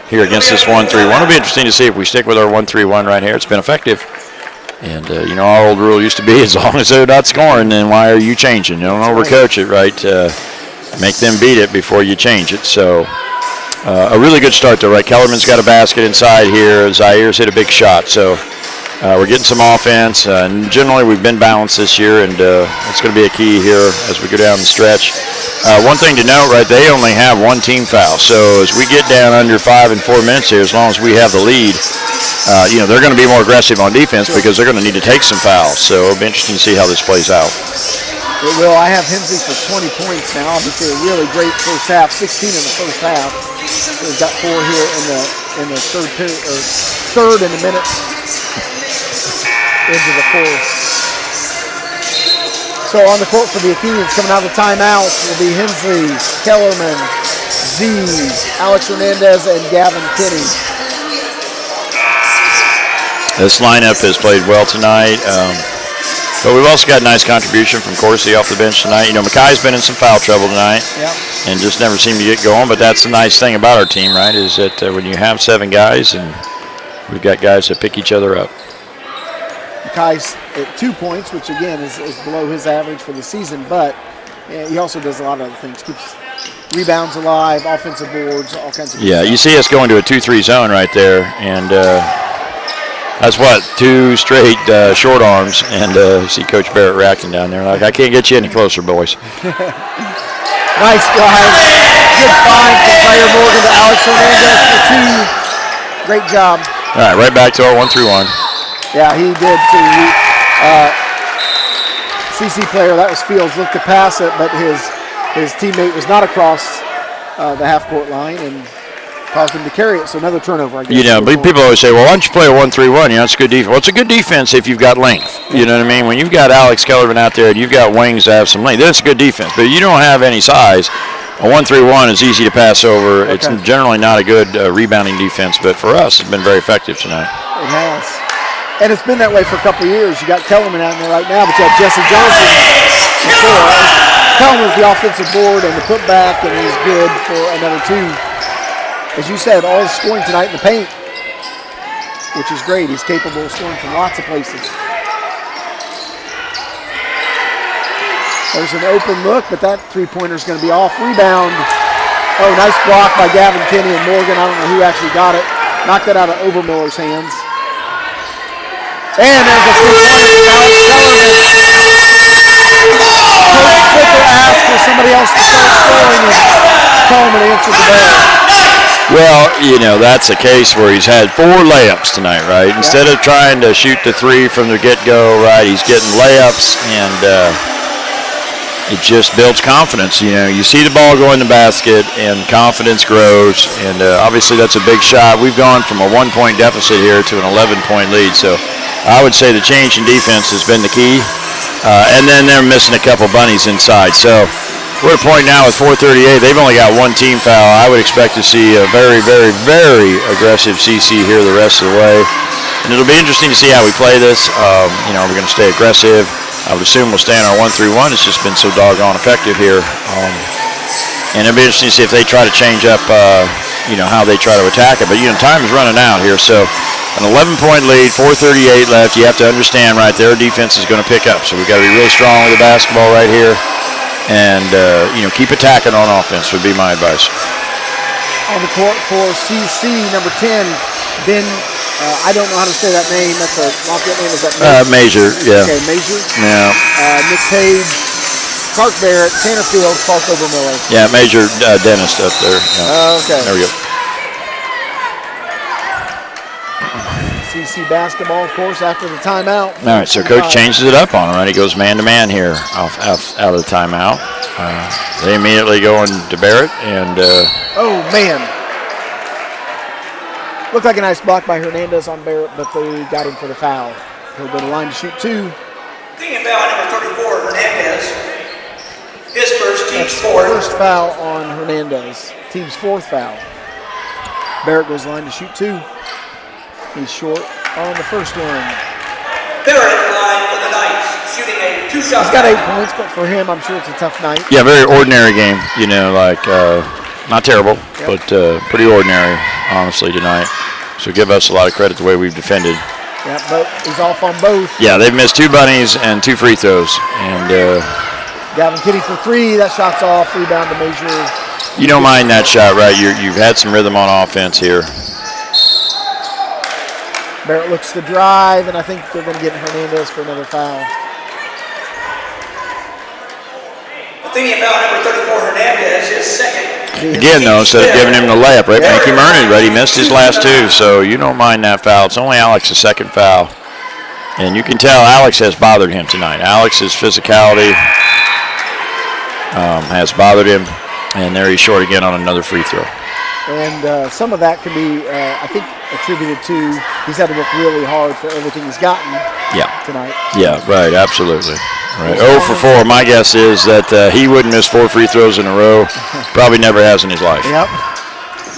here against this 1-3-1. It'll be interesting to see if we stick with our 1-3-1 right here. It's been effective. And, our old rule used to be as long as they're not scoring, then why are you changing? You don't overcoach it, right? Make them beat it before you change it. So a really good start, though, right? Kellerman's got a basket inside here. Zaire's hit a big shot. So we're getting some offense. And generally, we've been balanced this year, and it's going to be a key here as we go down the stretch. One thing to note, right, they only have 1 team foul. So as we get down under 5 and 4 minutes here, as long as we have the lead, they're going to be more aggressive on defense because they're going to need to take some fouls. So it'll be interesting to see how this plays out. It will. I have Hensley for 20 points now. Obviously, a really great first half. 16 in the first half. So he's got 4 here in the third period, or third in a minute into the fourth. So on the court for the Athenians, coming out of the timeout will be Hensley, Kellerman, Z, Alex Hernandez, and Gavin Kinney. This lineup has played well tonight. But we've also got a nice contribution from Corsi off the bench tonight. Mackay's been in some foul trouble tonight and just never seemed to get going. But that's the nice thing about our team, right, is that when you have 7 guys and we've got guys that pick each other up. Mackay's at 2 points, which, again, is below his average for the season. But he also does a lot of other things. Keeps rebounds alive, offensive boards, all kinds of stuff. You see us going to a 2-3 zone right there. And that's 2 straight short arms, and see Coach Barrett reacting down there. Like, I can't get you any closer, boys. Nice drive. Good find from Zaire Morgan to Alex Hernandez for 2. Great job. All right, right back to our 1-3-1. Yeah, he did too. CC player, that was Fields, looked to pass it, but his teammate was not across the half-court line, and caused him to carry it. So another turnover, I guess. You know, but people always say, well, why don't you play a 1-3-1? You know, it's good defense. Well, it's a good defense if you've got length. You know what I mean? When you've got Alex Kellerman out there and you've got wings that have some length, then it's a good defense. But you don't have any size. A 1-3-1 is easy to pass over. Okay. It's generally not a good rebounding defense, but for us, it's been very effective tonight. It has. And it's been that way for a couple of years. You got Kellerman out there right now, but you have Jesse Johnson before. Kellerman's the offensive board and the putback, and he's good for another 2. As you said, all the scoring tonight in the paint, which is great. He's capable of scoring from lots of places. There's an open look, but that three-pointer is going to be off. Rebound. Oh, nice block by Gavin Kinney and Morgan. I don't know who actually got it. Knocked it out of Obermiller's hands. And there's a three-pointer from Alex Kellerman. Coach Flicker asked for somebody else to start scoring, and Kellerman answered the bell. Well, you know, that's a case where he's had 4 layups tonight, right? Instead of trying to shoot the 3 from the get-go, right, he's getting layups, and it just builds confidence. You know, you see the ball go in the basket, and confidence grows, and obviously that's a big shot. We've gone from a 1-point deficit here to an 11-point lead, so I would say the change in defense has been the key, and then they're missing a couple bunnies inside. So we're at a point now with 4:38. They've only got 1 team foul. I would expect to see a very, very, very aggressive CC here the rest of the way, and it'll be interesting to see how we play this. You know, are we going to stay aggressive? I would assume we'll stay in our 1-3-1. It's just been so doggone effective here. And it'll be interesting to see if they try to change up, you know, how they try to attack it. But, you know, time is running out here. So an 11-point lead, 4:38 left. You have to understand, right, their defense is going to pick up. So we've got to be really strong with the basketball right here. And, you know, keep attacking on offense would be my advice. On the court for CC, number 10, Ben. I don't know how to say that name. That's a Lafayette name. Is that Major, yeah. Okay, Major. Yeah. Nick Page, Clark Barrett, Tanner Fields, Clark Obermiller. Yeah, Major dentist up there. Yeah. Okay. There we go. CC basketball, of course, after the timeout. All right, so Coach changes it up on him, right? He goes man-to-man here out of the timeout. They immediately go into Barrett, and oh, man. Looked like a nice block by Hernandez on Barrett, but they got him for the foul. He'll go to the line to shoot 2. Team foul number 34, Hernandez. His first, team's That's fourth. First foul on Hernandez. Team's 4th foul. Barrett goes to the line to shoot 2. He's short on the first one. Barrett at the line for the Knights, shooting a 2-shot. He's got 8 points, but for him, I'm sure it's a tough night. yeah, very ordinary game. You know, like not terrible, but pretty ordinary, honestly, tonight. So give us a lot of credit the way we've defended. Yeah, but he's off on both. Yeah, they've missed 2 bunnies and 2 free throws, and Gavin Kinney for 3. That shot's off. Rebound to Major. you don't mind that shot, right? You've had some rhythm on offense here. Barrett looks to drive, and I think they're going to get Hernandez for another foul. Athenian foul number 34, Hernandez, his second. Again, though, instead of giving him the layup, right, make him earn it, right? He missed his last 2, so you don't mind that foul. It's only Alex's second foul. And you can tell Alex has bothered him tonight. Alex's physicality has bothered him, and there he's short again on another free throw. And some of that can be, I think, attributed to he's had to work really hard for everything he's gotten tonight. Yeah, right, absolutely. Right. 0 for 4. My guess is that he wouldn't miss 4 free throws in a row. Probably never has in his life. Yep.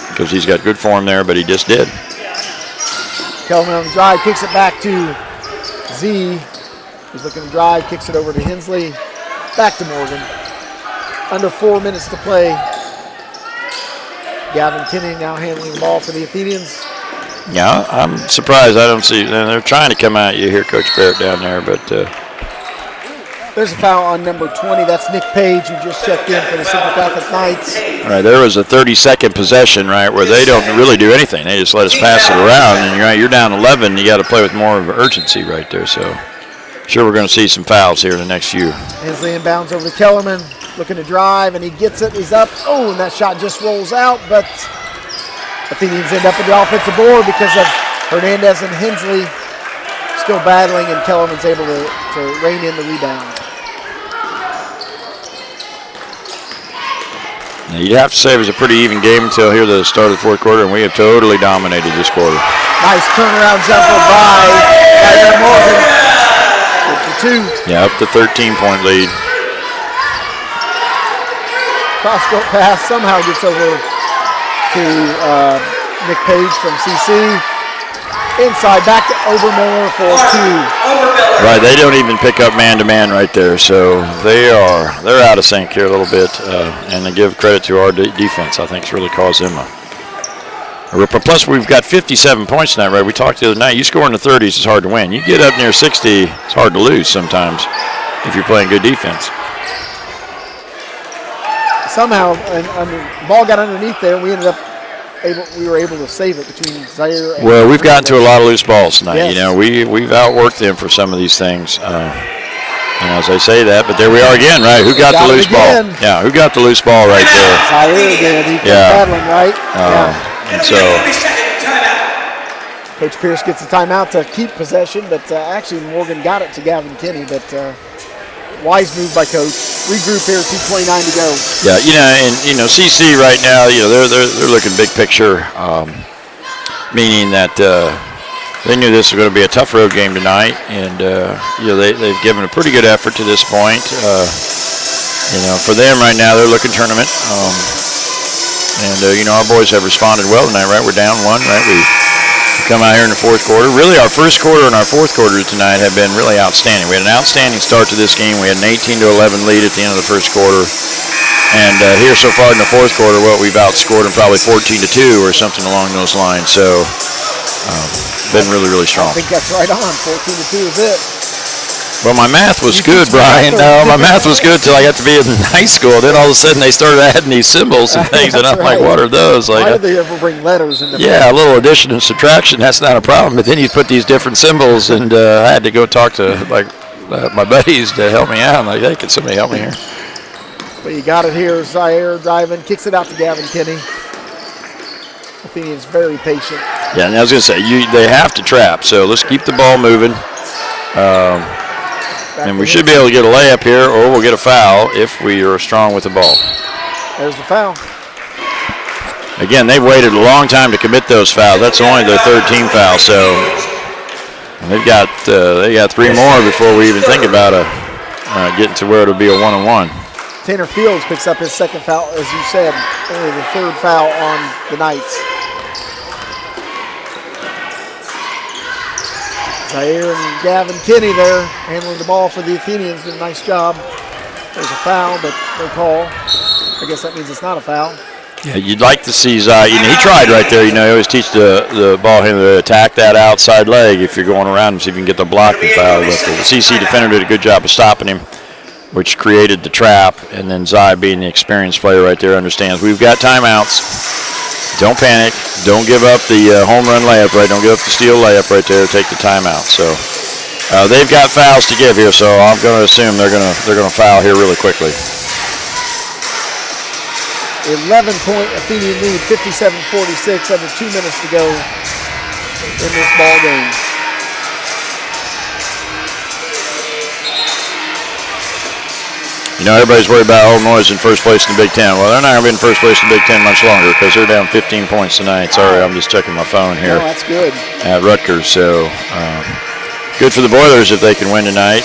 Because he's got good form there, but he just did. Kelvin on the drive, kicks it back to Z. He's looking to drive, kicks it over to Hensley. Back to Morgan. Under 4 minutes to play. Gavin Kinney now handling the ball for the Athenians. Yeah, I'm surprised I don't see. They're trying to come at you here, Coach Barrett, down there, but. There's a foul on number 20. That's Nick Page, who just checked in for the Central Catholic Knights. All right, there was a 30-second possession, right, where they don't really do anything. They just let us pass it around, and you're down 11. You got to play with more of urgency right there. So, sure, we're going to see some fouls here in the next few. Hensley inbounds over to Kellerman, looking to drive, and he gets it. He's up. Oh, and that shot just rolls out, but Athenians end up with the offensive board because of Hernandez and Hensley still battling, and Kellerman's able to rein in the rebound. Now, you'd have to say it was a pretty even game until here the start of the fourth quarter, and we have totally dominated this quarter. Nice turnaround jumper by Zaire Morgan. Good for 2. Yeah, up to 13-point lead. Cross-court pass somehow gets over to Nick Page from CC. Inside, back to Obermiller for 2. Right, they don't even pick up man-to-man right there, so they're out of sync here a little bit, and to give credit to our defense, I think it's really caused them a rip. Plus, we've got 57 points tonight, right? We talked the other night. You score in the 30s, it's hard to win. You get up near 60, it's hard to lose sometimes if you're playing good defense. Somehow, the ball got underneath there, and we were able to save it between Zaire and... Well, we've gotten to a lot of loose balls tonight. Yes. You know, we've outworked them for some of these things. As I say that, but there we are again, right? Who got the loose ball? Yeah, who got the loose ball right there? Zaire did. He kept battling, right? And so Coach Pierce gets a timeout to keep possession, but actually Morgan got it to Gavin Kinney, but wise move by Coach. Regroup here, 2:29 to go. Yeah, CC right now, they're looking big picture, meaning that they knew this was going to be a tough road game tonight, and they've given a pretty good effort to this point. For them right now, they're looking tournament, our boys have responded well tonight. Right, we're down 1. Right, we come out here in the fourth quarter. Really, our first quarter and our fourth quarter tonight have been really outstanding. We had an outstanding start to this game. We had an 18-11 lead at the end of the first quarter. And here so far in the fourth quarter, we've outscored them probably 14-2 or something along those lines. So, been really, really strong. I think that's right on. 14-2 is it. Well, my math was good, Brian. No, my math was good till I got to be in high school. Then all of a sudden they started adding these symbols and things, and I'm like, what are those? Why did they ever bring letters into a little addition and subtraction, that's not a problem. But then you put these different symbols, and I had to go talk to my buddies to help me out. I'm like, hey, can somebody help me here? But you got it here. Zaire driving, kicks it out to Gavin Kinney. Athenian's very patient. Yeah, and I was going to say, they have to trap, so let's keep the ball moving. And we should be able to get a layup here, or we'll get a foul if we are strong with the ball. There's the foul. Again, they've waited a long time to commit those fouls. That's only their third team foul, so they got 3 more before we even think about getting to where it'll be a 1-on-1. Tanner Fields picks up his second foul, as you said, only the third foul on the Knights. Zaire and Gavin Kinney there handling the ball for the Athenians. Did a nice job. There's a foul, but no call. I guess that means it's not a foul. Yeah, you'd like to see Zaire. He tried right there. You always teach the ball handler to attack that outside leg if you're going around him, see if you can get the blocking foul. But the CC defender did a good job of stopping him, which created the trap. And then Zaire, being the experienced player right there, understands we've got timeouts. Don't panic. Don't give up the home run layup, right? Don't give up the steal layup right there. Take the timeout. So they've got fouls to give here, so I'm going to assume they're going to foul here really quickly. 11-point Athenian lead, 57-46, under 2 minutes to go in this ball game. Everybody's worried about Illinois in first place in the Big Ten. Well, they're not going to be in first place in the Big Ten much longer because they're down 15 points tonight. Sorry, I'm just checking my phone here. Oh, that's good. At Rutgers, so good for the Boilers if they can win tonight.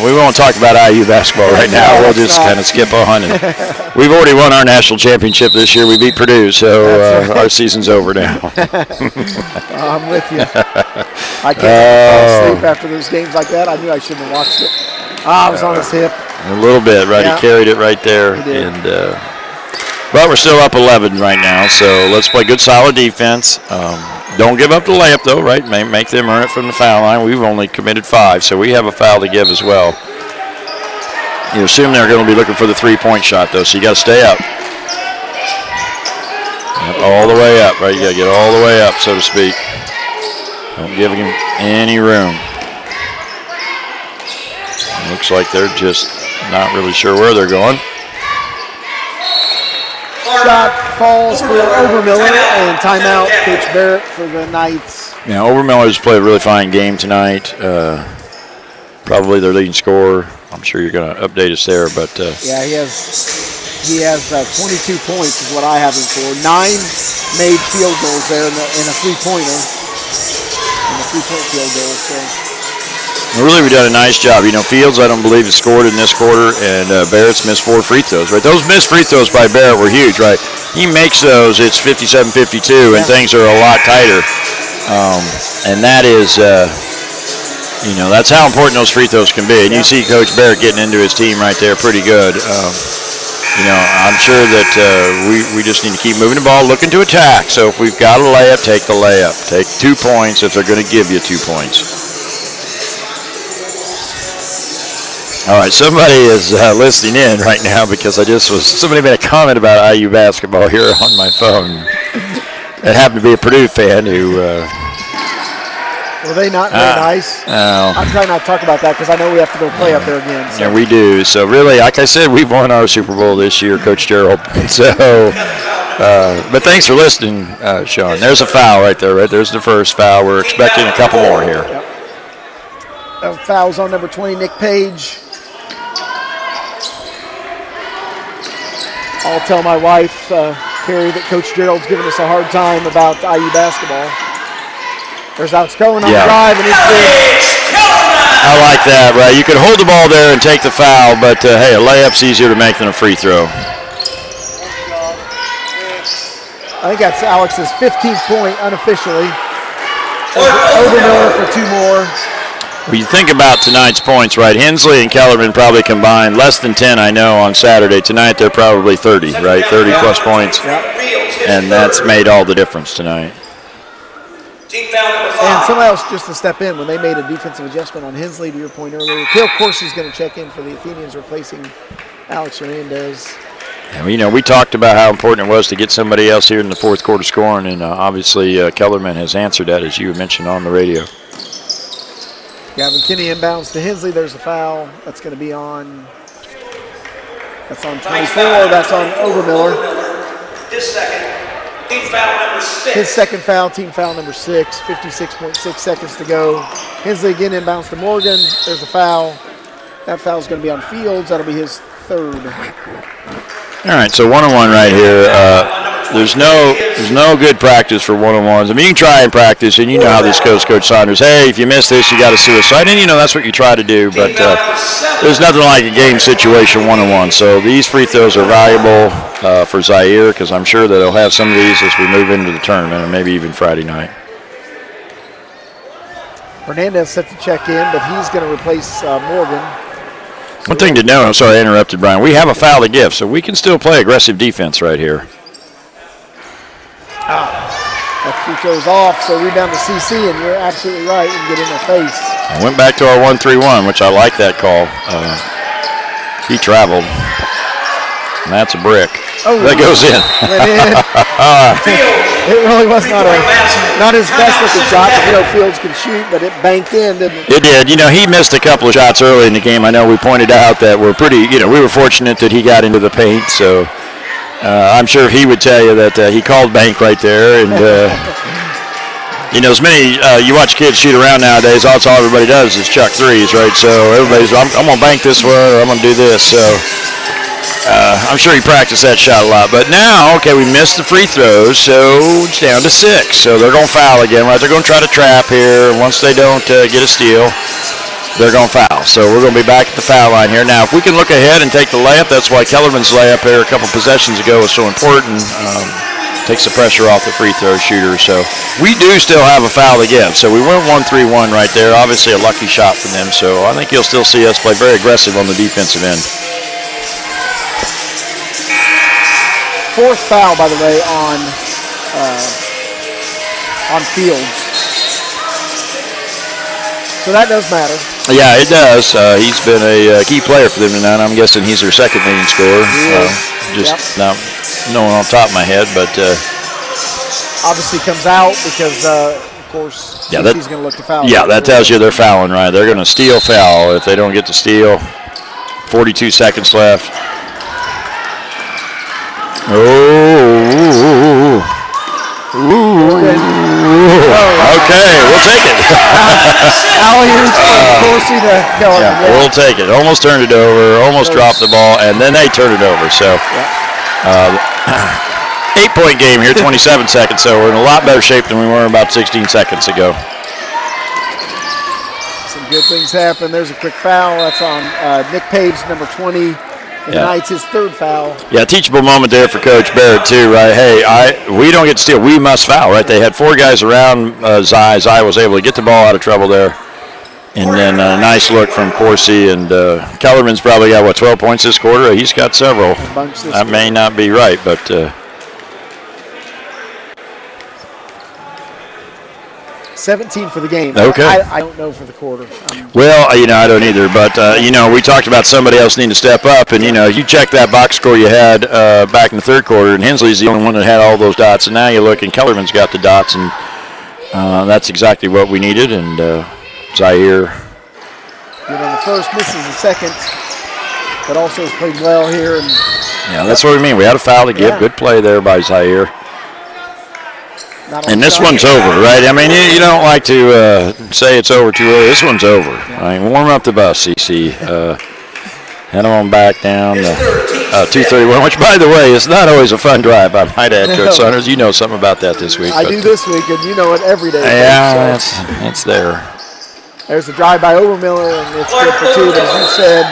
We won't talk about IU basketball right now. We'll just kind of skip on. And we've already won our national championship this year. We beat Purdue, so our season's over now. I'm with you. I can't fall asleep after those games like that. I knew I shouldn't have watched it. I was on his hip. A little bit, right? Yeah. He carried it right there. He did. And but we're still up 11 right now, so let's play good, solid defense. Don't give up the layup, though, right? Make them earn it from the foul line. We've only committed 5, so we have a foul to give as well. You assume they're going to be looking for the three-point shot, though, so you got to stay up. All the way up, right? You got to get all the way up, so to speak. Don't give him any room. Looks like they're just not really sure where they're going. Shot falls for Obermiller, and timeout, Coach Barrett for the Knights. Yeah, Obermiller's played a really fine game tonight. Probably their leading scorer. I'm sure you're going to update us there, but yeah, he has He has 22 points is what I have him for. 9 made field goals there in a three-pointer. In a three-point field goal. So. Really, we've done a nice job. You know, Fields, I don't believe, has scored in this quarter, and Barrett's missed 4 free throws, right? Those missed free throws by Barrett were huge, right? He makes those, it's 57-52, and things are a lot tighter. And that is, you know, that's how important those free throws can be. And you see Coach Barrett getting into his team right there pretty good. You know, I'm sure that we just need to keep moving the ball, looking to attack. So if we've got a layup, take the layup. Take 2 points if they're going to give you 2 points. All right, somebody is listening in right now because somebody made a comment about IU basketball here on my phone. It happened to be a Purdue fan who... Were they not very nice? No. I'm trying not to talk about that because I know we have to go play up there again. So. Yeah, we do. So really, like I said, we've won our Super Bowl this year, Coach Gerald. So, but thanks for listening, Sean. There's a foul right there, right? There's the first foul. We're expecting a couple more here. Yep. Fouls on number 20, Nick Page. I'll tell my wife, Carrie, that Coach Gerald's giving us a hard time about IU basketball. There's Alex Cohen on the drive, and it's good. I like that, right? You can hold the ball there and take the foul, but hey, a layup's easier to make than a free throw. I think that's Alex's 15th point unofficially. Obermiller for 2 more. When you think about tonight's points, right, Hensley and Kellerman probably combined less than 10, I know, on Saturday. Tonight they're probably 30, right? 30-plus points. And that's made all the difference tonight. And somebody else just to step in when they made a defensive adjustment on Hensley, to your point earlier. Phil Corsi is going to check in for the Athenians, replacing Alex Hernandez. And, you know, we talked about how important it was to get somebody else here in the fourth quarter scoring, and obviously Kellerman has answered that, as you mentioned on the radio. Gavin Kinney inbounds to Hensley. There's a foul. That's going to be on. That's on 24. That's on Obermiller. His second. Team foul number 6. His second foul, team foul number 6. 56.6 seconds to go. Hensley again inbounds to Morgan. There's a foul. That foul is going to be on Fields. That'll be his 3rd. All right, so one-on-one right here. There's no good practice for one-on-ones. I mean, you can try and practice, and you know how this goes, Coach Saunders. Hey, if you miss this, you got to suicide. And, you know, that's what you try to do. But there's nothing like a game situation one-on-one. So these free throws are valuable for Zaire because I'm sure that he'll have some of these as we move into the tournament and maybe even Friday night. Hernandez set to check in, but he's going to replace Morgan. One thing to know, I'm sorry I interrupted, Brian. We have a foul to give, so we can still play aggressive defense right here. That free throw's off, so rebound to CC, and you're absolutely right. We can get in their face. I went back to our 1-3-1, which I like that call. He traveled, and that's a brick. Oh, that goes in. It really was not his best looking shot. You know, Fields can shoot, but it banked in, didn't it? It did. You know, he missed a couple of shots early in the game. I know we pointed out that we were fortunate that he got into the paint, so I'm sure he would tell you that he called bank right there. And, you know, as many, you watch kids shoot around nowadays, that's all everybody does is chuck threes, right? So everybody's, I'm going to bank this one or I'm going to do this. So I'm sure he practiced that shot a lot. But now, okay, we missed the free throws, so it's down to 6. So they're going to foul again, right? They're going to try to trap here. Once they don't get a steal, they're going to foul. So we're going to be back at the foul line here. Now, if we can look ahead and take the layup, that's why Kellerman's layup here a couple possessions ago was so important. Takes the pressure off the free throw shooter. So we do still have a foul to give. So we went 1-3-1 right there. Obviously a lucky shot from them. So I think you'll still see us play very aggressive on the defensive end. 4th foul, by the way, on Fields. So that does matter. Yeah, it does. He's been a key player for them tonight. I'm guessing he's their second leading scorer. Not knowing on top of my head, but obviously comes out because, of course, he's going to look to foul. Yeah, that tells you they're fouling, right? They're going to steal foul if they don't get to steal. 42 seconds left. Okay, we'll take it. Alley-oop from Coursey to Kellerman. Yeah, we'll take it. Almost turned it over, almost dropped the ball, and then they turned it over. So, 8-point game here, 27 seconds. So we're in a lot better shape than we were about 16 seconds ago. Some good things happen. There's a quick foul. That's on Nick Page, number 20. And tonight's his third foul. Yeah, teachable moment there for Coach Barrett, too, right? Hey, we don't get to steal. We must foul, right? They had 4 guys around Zai. Zai was able to get the ball out of trouble there. And then a nice look from Coursey. And Kellerman's probably got, 12 points this quarter? He's got several. That may not be right, but... 17 for the game. Okay. I don't know for the quarter. Well, I don't either. But, we talked about somebody else needing to step up. And, you check that box score you had back in the third quarter, and Hensley's the only one that had all those dots. And now you look, and Kellerman's got the dots, and that's exactly what we needed. And Zaire. Good on the first, misses the second, but also has played well here. And yeah, that's what we mean. We had a foul to give. Good play there by Zaire. And this one's over, right? I mean, you don't like to say it's over too early. This one's over. Yeah. I mean, warm up the bus, CC. Head on back down to 231, which, by the way, is not always a fun drive. I might add, Coach Saunders, you know something about that this week. I do this week, and you know it every day. Yeah, it's there. There's a drive by Overmiller, and it's good for 2, but as you said,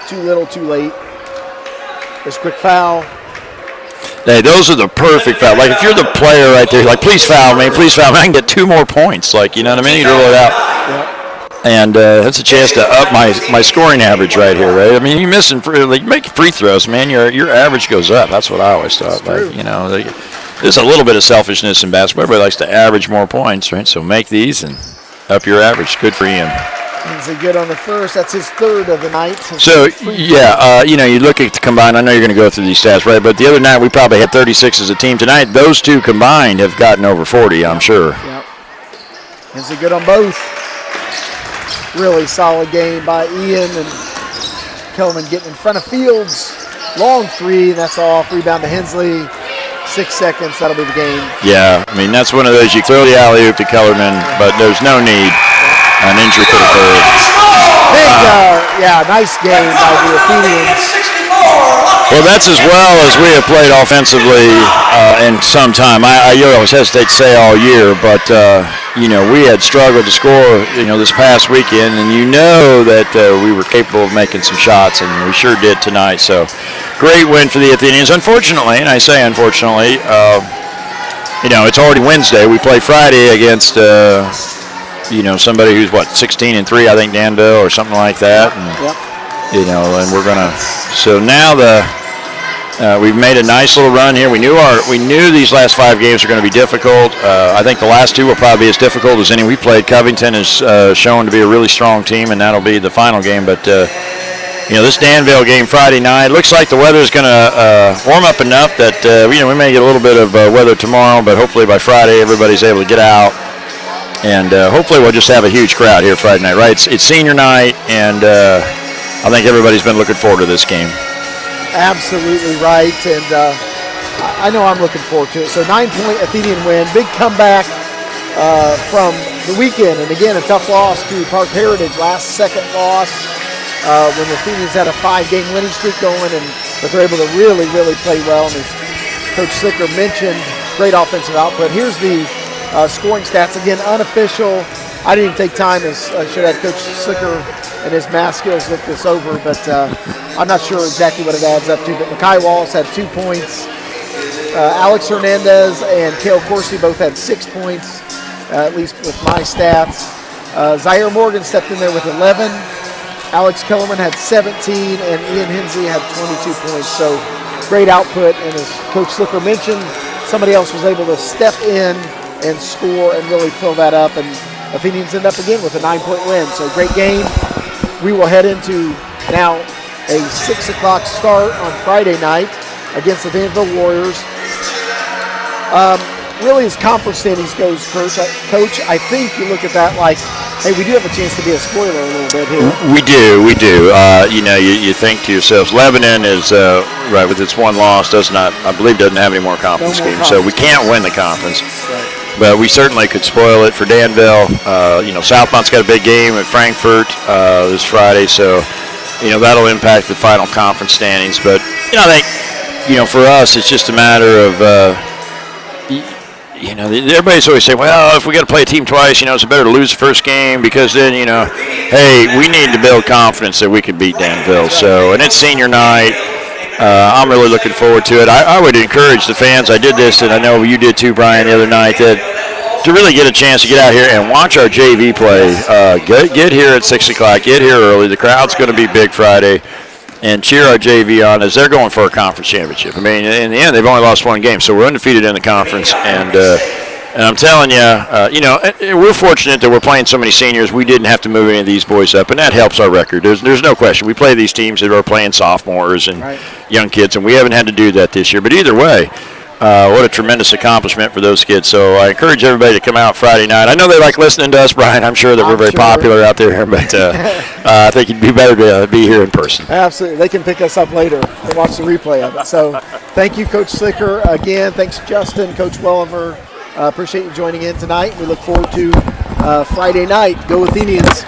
too little, too late. There's a quick foul. Hey, those are the perfect fouls. Like, if you're the player right there, like, please foul me. I can get 2 more points. Like, you know what I mean? You roll it out. Yep. And that's a chance to up my scoring average right here, right? I mean, you're missing, make free throws, man. Your average goes up. That's what I always thought. Like, there's a little bit of selfishness in basketball. Everybody likes to average more points, right? So make these and up your average. Good for him. He's a good on the first. That's his third of the night. So, you look at the combined. I know you're going to go through these stats, right? But the other night we probably had 36 as a team. Tonight, those 2 combined have gotten over 40, I'm sure. Yep. He's a good on both. Really solid game by Ian, and Kellerman getting in front of Fields. Long 3, and that's off. Rebound to Hensley. 6 seconds, that'll be the game. Yeah, I mean, that's one of those, you throw the alley-oop to Kellerman, but there's no need. An injury could occur. Nice game by the Athenians. Well, that's as well as we have played offensively in some time. I always hesitate to say all year, but, we had struggled to score, this past weekend, and that we were capable of making some shots, and we sure did tonight. So, great win for the Athenians. Unfortunately, and I say unfortunately, it's already Wednesday. We play Friday against... somebody who's 16-3, I think, Danville or something like that, and and we're gonna. So now we've made a nice little run here. We knew these last 5 games were going to be difficult. I think the last 2 will probably be as difficult as any we played. Covington is shown to be a really strong team, and that'll be the final game. But this Danville game Friday night looks like the weather is going to warm up enough that we may get a little bit of weather tomorrow, but hopefully by Friday everybody's able to get out. And hopefully we'll just have a huge crowd here Friday night, right? It's senior night, and I think everybody's been looking forward to this game. Absolutely right, and I know I'm looking forward to it. So 9-point Athenian win, big comeback from the weekend. And again, a tough loss to Park Heritage, last second loss when the Athenians had a 5-game winning streak going, but they're able to really, really play well. And as Coach Slicker mentioned, great offensive output. Here's the scoring stats, again, unofficial. I didn't even take time, as I should have Coach Slicker and his math skills look this over, but I'm not sure exactly what it adds up to. But Mekhi Wallace had 2 points. Alex Hernandez and Cale Coursey both had 6 points, at least with my stats. Zaire Morgan stepped in there with 11. Alex Kellerman had 17, and Ian Hensley had 22 points. So great output, and as Coach Slicker mentioned, somebody else was able to step in and score and really fill that up, and Athenians end up again with a 9-point win. So great game. We will head into now a 6 o'clock start on Friday night against the Danville Warriors. really, as conference standings goes, Coach, I think you look at that like, hey, we do have a chance to be a spoiler a little bit here. We do. You think to yourselves, Lebanon is right with its one loss I believe doesn't have any more conference games, so we can't win the conference. Right. But we certainly could spoil it for Danville. Southmont's got a big game at Frankfurt this Friday, so that'll impact the final conference standings. But I think for us, it's just a matter of everybody's always saying, well, if we got to play a team twice, it's better to lose the first game because then hey, we need to build confidence that we can beat Danville. So, and it's senior night. I'm really looking forward to it. I would encourage the fans. I did this, and I know you did too, Brian, the other night, to really get a chance to get out here and watch our JV play. Get here at 6 o'clock. Get here early. The crowd's going to be big Friday. And cheer our JV on as they're going for a conference championship. I mean, in the end, they've only lost one game, so we're undefeated in the conference. And I'm telling you, we're fortunate that we're playing so many seniors. We didn't have to move any of these boys up, and that helps our record. There's no question. We play these teams that are playing sophomores and young kids, and we haven't had to do that this year. But either way, what a tremendous accomplishment for those kids. So I encourage everybody to come out Friday night. I know they like listening to us, Brian. I'm sure that we're very popular out there, but I think it'd be better to be here in person. Absolutely. They can pick us up later and watch the replay of it. So thank you, Coach Slicker. Again, thanks, Justin, Coach Welliver. Appreciate you joining in tonight. We look forward to Friday night. Go Athenians.